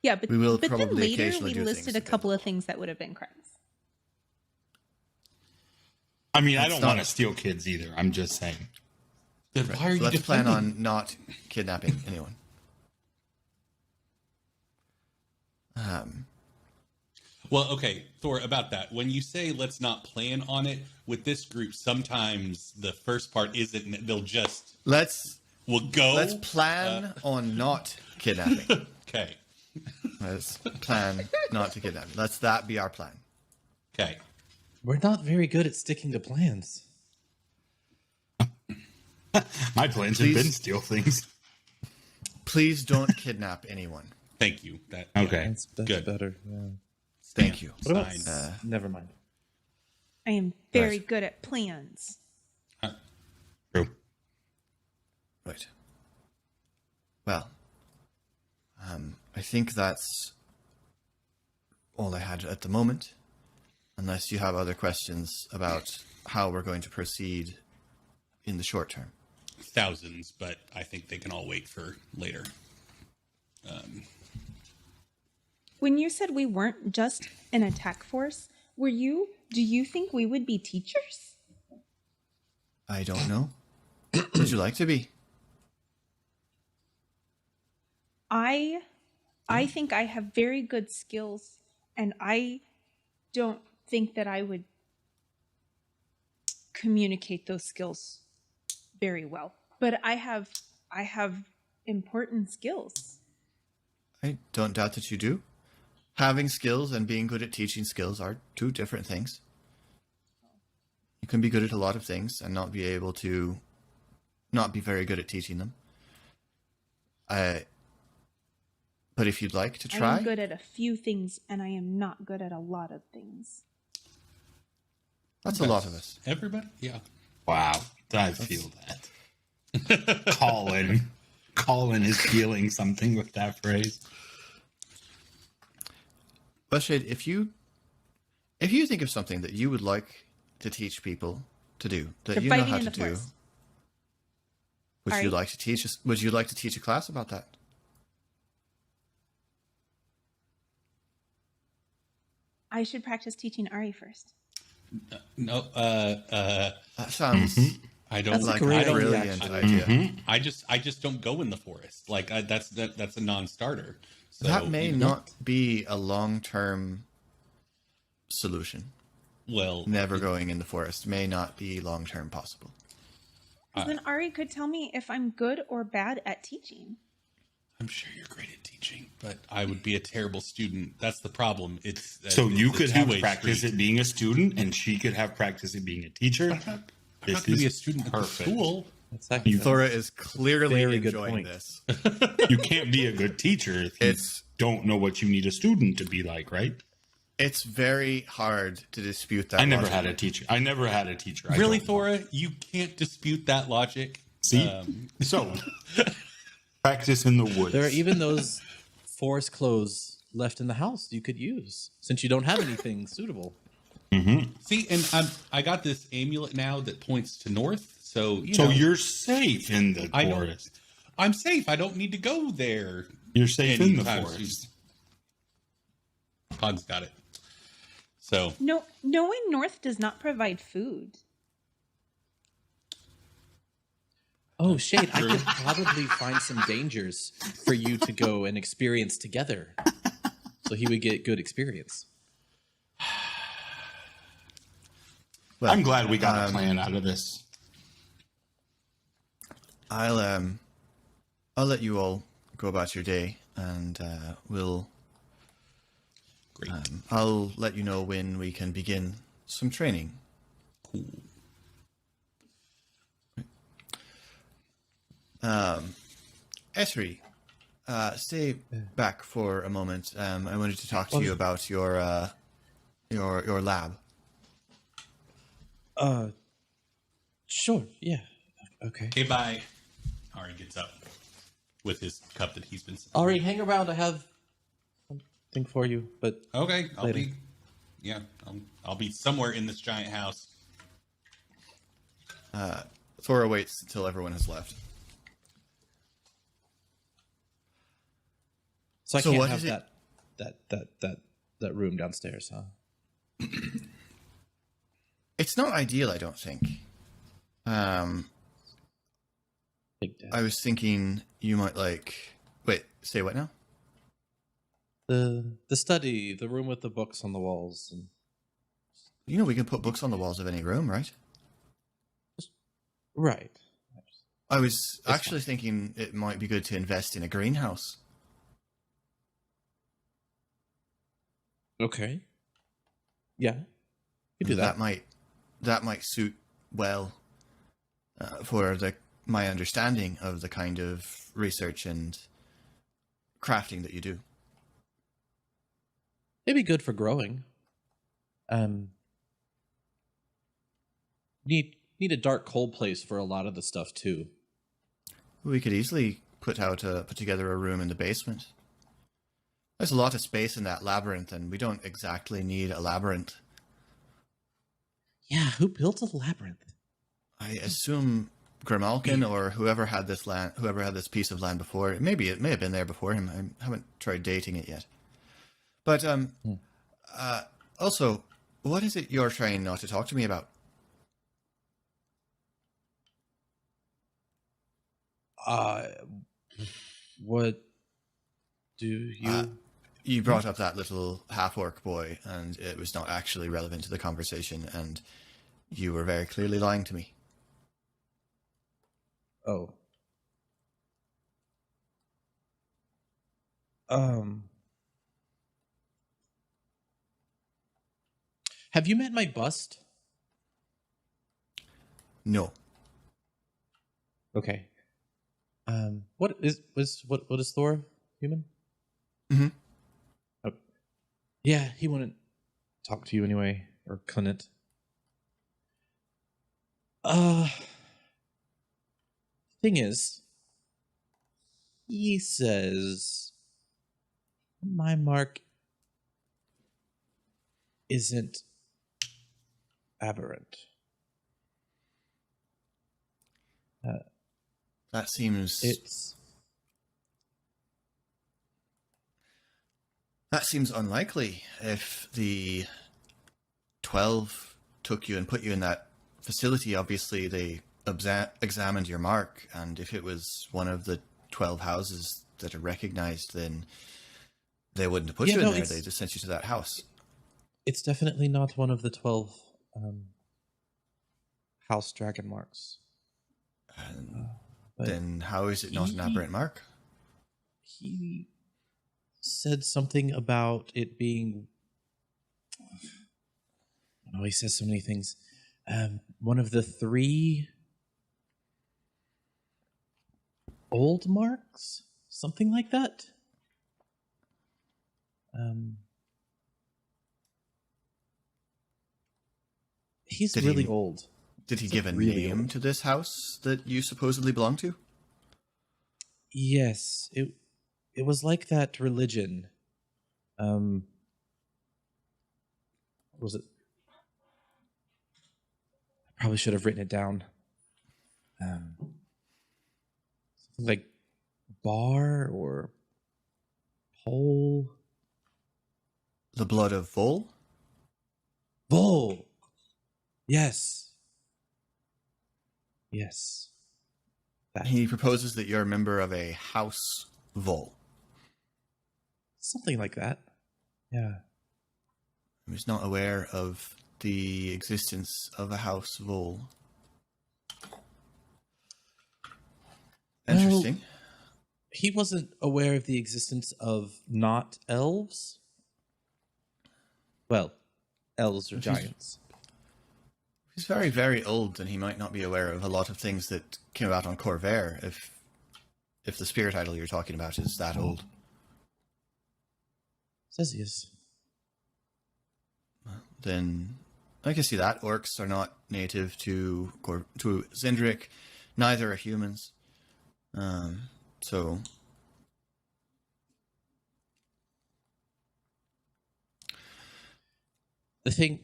Yeah, but, We will but then probably later occasionally we do listed things a that couple of things that would have been crimes. I mean, I That's don't not- want to steal kids either. I'm just saying. Then why are you Let's plan defending? on not kidnapping anyone. Well, okay. Thor, about that. When you say let's not plan on it, with this group, sometimes the first part isn't. We'll go. Let's plan on not kidnapping. Okay. Let's plan not to kidnap. Let's that be our plan. Okay. We're not very good at sticking to plans. My plans Please. have been steal things. Please don't kidnap anyone. Thank you. That Okay. That's Good. better. Yeah. Thank you. What about? Fine. Never mind. I am very Right. good at plans. True. Right. Well, I think that's all I had at the moment. Unless you have other questions about how we're going to proceed in the short term. thousands, but I think they can all wait for later. When you said we weren't just an attack force, do you think we would be teachers? I don't know. Would you like to be? I think I have very good skills, and I don't think that I would communicate those skills very well. But I have important skills. I don't doubt that you do. Having skills and being good at teaching skills are two different things. You can be good at a lot of things and not be very good at teaching them. But if you'd like to try, I am good at a few things, and I am not good at a lot of things. that's a lot of us. Everybody? Yeah. Wow. I feel that. Colin is feeling something with that phrase. Bushade, if you think of something that you would like to teach people to do, that They're you know fighting how in to the do, forest. would you Ari? like to teach us? Would you like to teach a class about that? I should practice teaching Ari first. No. That sounds I don't That's a like great a idea, brilliant actually. idea. I just don't go in the forest. Like that's a non-starter. So That may you- not be a long-term solution. Well, Never going in the forest may not be long-term possible. Then Ari could tell me if I'm good or bad at teaching. I'm sure you're great at teaching, but I would be a terrible student. That's the problem. It's So you it's a could have two-way practice street. at being a student, and she could have practice at being a teacher. I'm not This going to be a is student at the perfect. school. That's actually Thora is clearly Very good enjoying point. this. You can't be a good teacher if you It's don't know what you need a student to be like, right? it's very hard to dispute that. I never logic. had a teacher. I Really, don't know. Thora? You can't dispute that logic. See? So, practice in the woods. There are even those forest clothes left in the house you could use since you don't have anything suitable. See, and I got this amulet now that points to north. So you So know, you're safe in the I know. forest. I'm safe. I don't need to go there. You're safe in the Anytime forest. Pod's got it. So No one north does not provide food. Oh, Shade, I could probably find some dangers for you to go and experience together. So he would get good experience. Well, I'm glad we got a plan out of this. I'll let you all go about your day, and great. I'll let you know when we can begin some training. Cool. Esri, stay back for a moment. I wanted to talk to you about your lab. Sure, yeah. Okay. Okay, bye. Ari gets up with his cup that he's been. Ari, hang around. I have something for you, but Okay, I'll Later. be. Yeah, I'll be somewhere in this giant house. Thora waits until everyone has left. so I So can't what have is it- that room downstairs, huh? It's not ideal, I don't think. Big Dad. I was thinking you might like. Wait, say what now? The study, the room with the books on the walls, and You know, we can put books on the walls of any room, right? right. I was actually thinking it might be good to invest in a greenhouse. Okay. Yeah, you do that. That might suit well for my understanding of the kind of research and crafting that you do. It'd be good for growing. Need a dark, cold place for a lot of the stuff too. We could easily put together a room in the basement. There's a lot of space in that labyrinth, and we don't exactly need a labyrinth. Yeah, who built a labyrinth? I assume Grimalkin or whoever had this piece of land before. It may have been there before him. I haven't tried dating it yet. But also, what is it you're trying not to talk to me about? What do you? You brought up that little half-orc boy, and it was not actually relevant to the conversation, and you were very clearly lying to me. Oh. Have you met my bust? No. Okay. What is Thor human? Mm-hmm. Oh. Yeah, he wouldn't talk to you anyway, or couldn't. Thing is, he says my mark isn't aberrant. That seems unlikely. If the 12 took you and put you in that facility, obviously they examined your mark, and if it was one of the 12 houses that are recognized, then they wouldn't have put you in there. They just sent you to that house. It's definitely not one of the 12 house dragon marks. Then how is it not an aberrant mark? He said something about it being... Oh, he says so many things. One of the 3 old marks? Something like that? He's really old. Did he give a name to this house that you supposedly belong to? Yes, it was like that religion. What was it? I probably should have written it down. Something like bar or pole. The blood of Vol? Vol. Yes. Yes. He proposes that you're a member of a house Vol. Something like that. Yeah. I was not aware of the existence of a house Vol. Interesting. Well, he wasn't aware of the existence of not elves. Well, elves are giants. He's very, very old, and he might not be aware of a lot of things that came about on Corvair, if the spirit idol you're talking about is that old. Says he is. Then I can see that. Orcs are not native to Zindric. Neither are humans. So...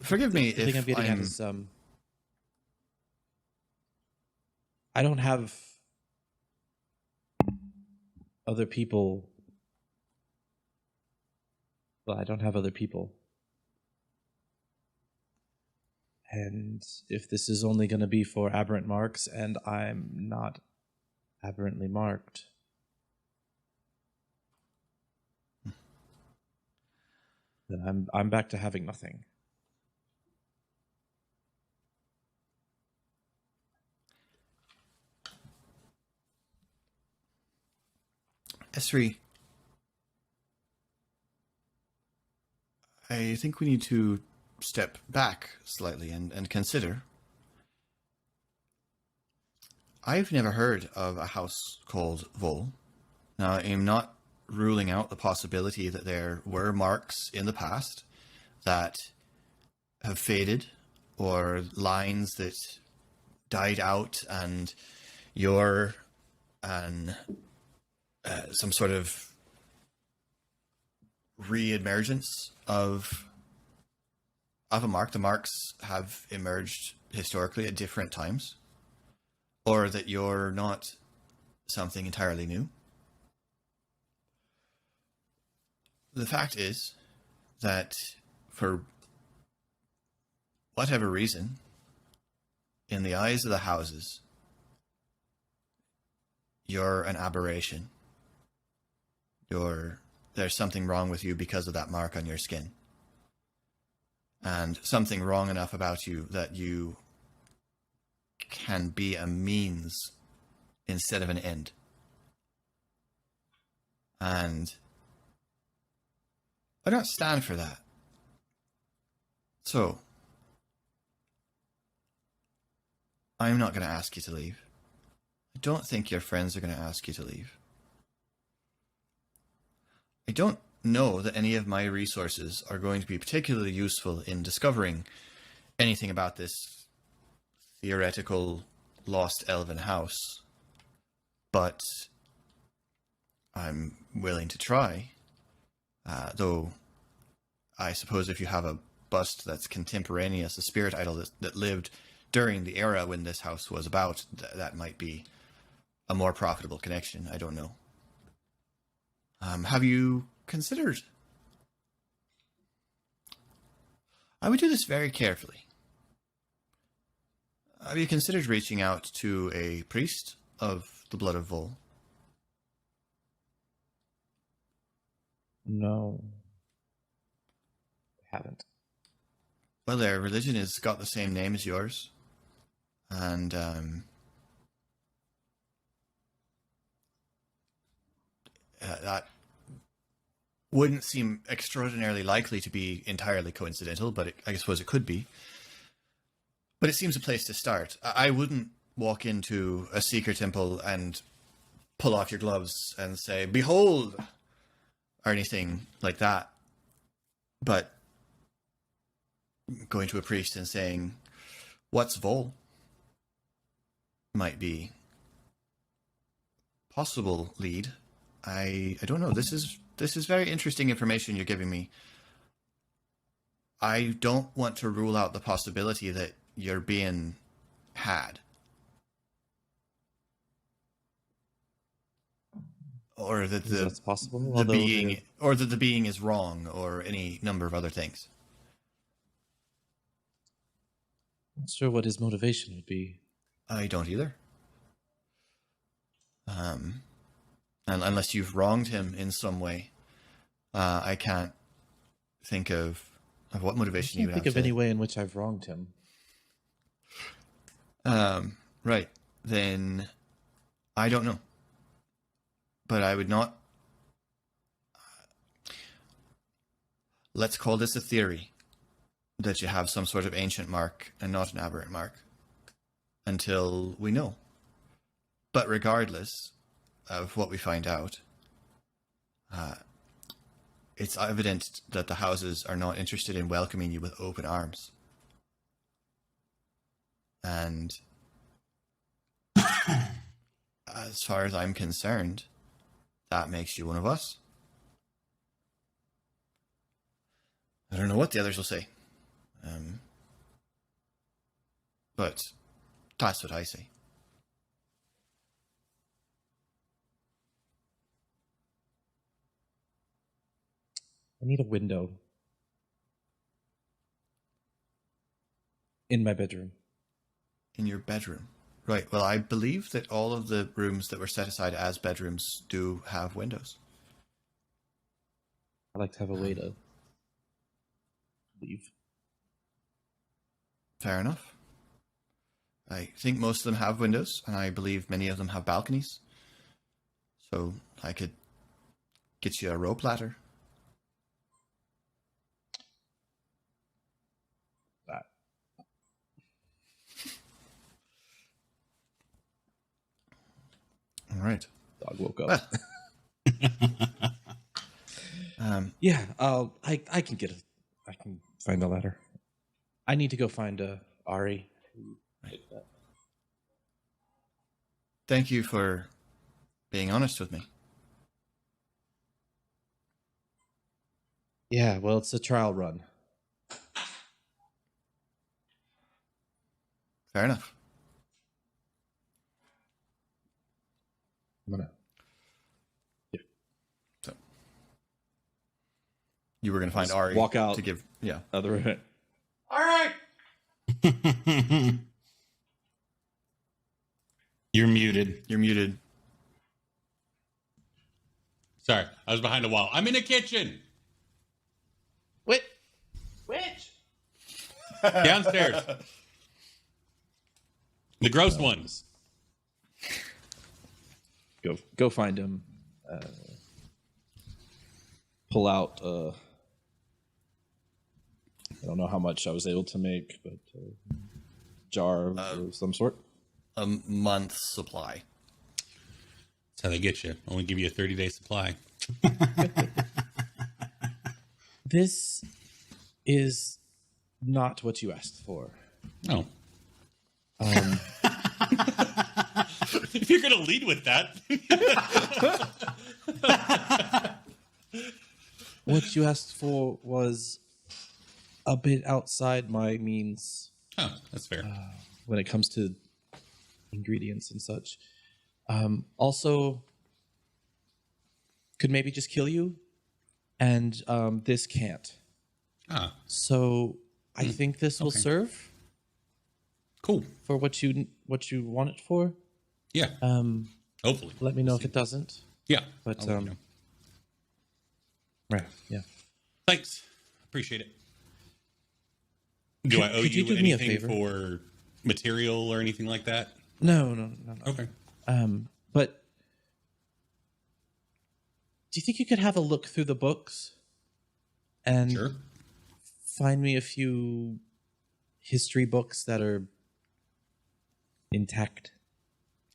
Forgive me the thing I'm getting at is, I don't have other people. Well, I don't have other people. And if this is only going to be for aberrant marks, and I'm not aberrantly marked. Then I'm back to having nothing. S3, I think we need to step back slightly and consider. I've never heard of a house called Vol. Now, I'm not ruling out the possibility that there were marks in the past that have faded, or lines that died out, and you're some sort of re-emergence of a mark. The marks have emerged historically at different times, or that you're not something entirely new. The fact is that for whatever reason, in the eyes of the houses, you're an aberration. There's something wrong with you because of that mark on your skin. And something wrong enough about you that you can be a means instead of an end. And I don't stand for that. So, I'm not going to ask you to leave. I don't think your friends are going to ask you to leave. I don't know that any of my resources are going to be particularly useful in discovering anything about this theoretical lost elven house, but I'm willing to try. Though I suppose if you have a bust that's contemporaneous, a spirit idol that lived during the era when this house was about, that might be a more profitable connection. I don't know. Have you considered? I would do this very carefully. Have you considered reaching out to a priest of the blood of Vol? No, I haven't. Well, their religion has got the same name as yours. And that wouldn't seem extraordinarily likely to be entirely coincidental, but I suppose it could be. But it seems a place to start. I wouldn't walk into a secret temple and pull off your gloves and say, "Behold," or anything like that. But going to a priest and saying, "What's Vol?" might be possible lead. I don't know. This is very interesting information you're giving me. I don't want to rule out the possibility that you're being had, or that That's possible. the being is wrong, or any number of other things. Not sure what his motivation would be. I don't either. And unless you've wronged him in some way, I can't think of what motivation you I would can't have. think of any way in which I've wronged him. Right. Then I don't know. But I would not. Let's call this a theory that you have some sort of ancient mark and not an aberrant mark until we know. But regardless of what we find out, it's evident that the houses are not interested in welcoming you with open arms. And as far as I'm concerned, that makes you one of us. I don't know what the others will say. But that's what I say. I need a window in my bedroom. In your bedroom. Right. Well, I believe that all of the rooms that were set aside as bedrooms do have windows. I'd like to have a window. leave. Fair enough. I think most of them have windows, and I believe many of them have balconies. So I could get you a rope ladder. That. All right. Dog woke up. Well, Yeah, I can get I can find a ladder. I need to go find Ari. thank you for being honest with me. Yeah, well, it's a trial run. Fair enough. I'm gonna. So you were going to find Just Ari walk out. to give. Yeah. Other All right. You're muted. You're muted. Sorry, I was behind a wall. I'm in a kitchen. Which? Downstairs. The gross ones. Go find him. Pull out. I don't know how much I was able to make, but jar of some sort. A month's supply. That's how they get you. Only give you a 30-day supply. This is not what you asked for. Oh. If you're going to lead with that. What you asked for was a bit outside my means Oh, that's fair. when it comes to ingredients and such. Also, could maybe just kill you, and this can't. Ah, So I think this will Okay. serve cool. for what you want it for. Yeah, hopefully. Let me know if it doesn't. Yeah, But I'll let you know. right, yeah. Thanks. Appreciate it. Do I owe could you you do me a anything favor? for material or anything like that? No. Okay. But do you think you could have a look through the books and Sure. find me a few history books that are intact?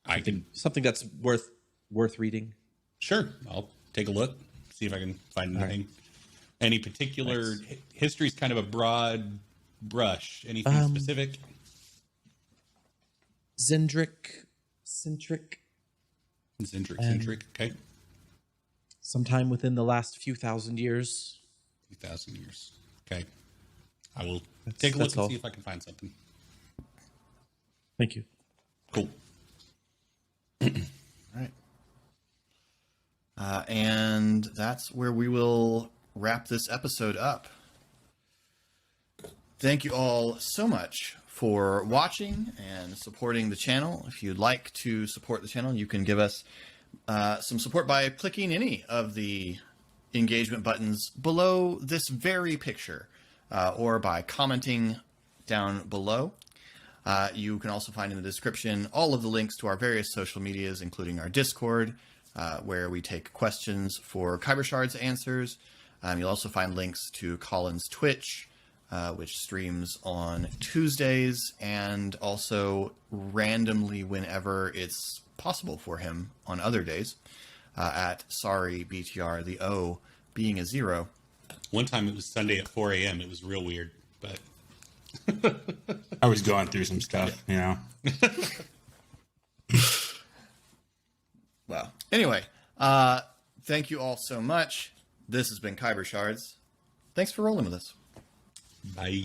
I can. Something that's worth reading. Sure. I'll take a look, see if I can find anything. Any particular history's kind of a broad brush. Anything specific? Centric, Centric. Okay. sometime within the last few thousand years. 2,000 years. Okay. I will take a look that's and all. see if I can find something. Thank you. Cool. All right. And that's where we will wrap this episode up. Thank you all so much for watching and supporting the channel. If you'd like to support the channel, you can give us some support by clicking any of the engagement buttons below this very picture or by commenting down below. You can also find in the description all of the links to our various social medias, including our Discord, where we take questions for Khyber Shards answers. You'll also find links to Colin's Twitch, which streams on Tuesdays, and also randomly whenever it's possible for him on other days, at sorry BTR, the O being a 0. One time it was Sunday at 4 a.m. It was real weird, but I was going through some stuff, you know. Well, anyway, thank you all so much. This has been Khyber Shards. Thanks for rolling with us. bye.